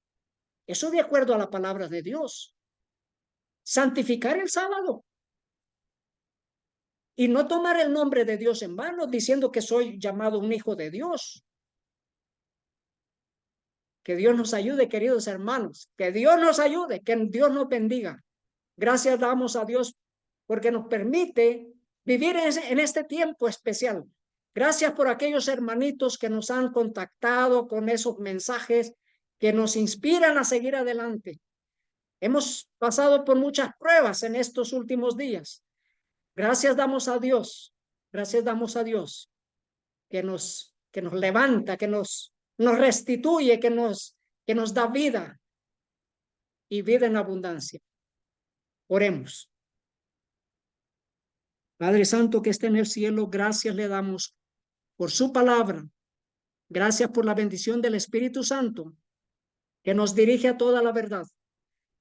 Eso de acuerdo a la palabra de Dios. Santificar el sábado. Y no tomar el nombre de Dios en vano diciendo que soy llamado un hijo de Dios. Que Dios nos ayude, queridos hermanos. Que Dios nos ayude, que Dios nos bendiga. Gracias damos a Dios porque nos permite vivir en este tiempo especial. Gracias por aquellos hermanitos que nos han contactado con esos mensajes que nos inspiran a seguir adelante. Hemos pasado por muchas pruebas en estos últimos días. Gracias damos a Dios. Gracias damos a Dios que nos levanta, que nos restituye, que nos da vida y vida en abundancia. Oremos. Padre Santo que está en el cielo, gracias le damos por su palabra. Gracias por la bendición del Espíritu Santo que nos dirige a toda la verdad.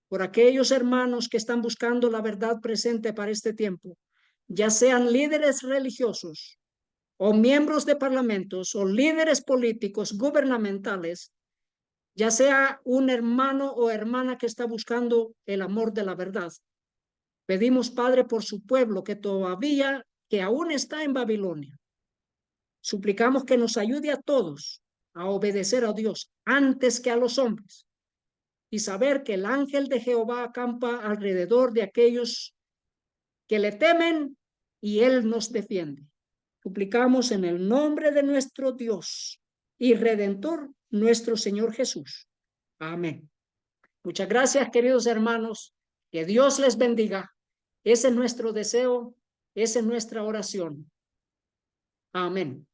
Por aquellos hermanos que están buscando la verdad presente para este tiempo, ya sean líderes religiosos o miembros de parlamentos o líderes políticos gubernamentales, ya sea un hermano o hermana que está buscando el amor de la verdad. Pedimos, Padre, por su pueblo que aún está en Babilonia. Suplicamos que nos ayude a todos a obedecer a Dios antes que a los hombres y saber que el ángel de Jehová acampa alrededor de aquellos que le temen y él nos defiende. Suplicamos en el nombre de nuestro Dios y Redentor, nuestro Señor Jesús. Amén. Muchas gracias, queridos hermanos. Que Dios les bendiga. Ese es nuestro deseo, esa es nuestra oración. Amén.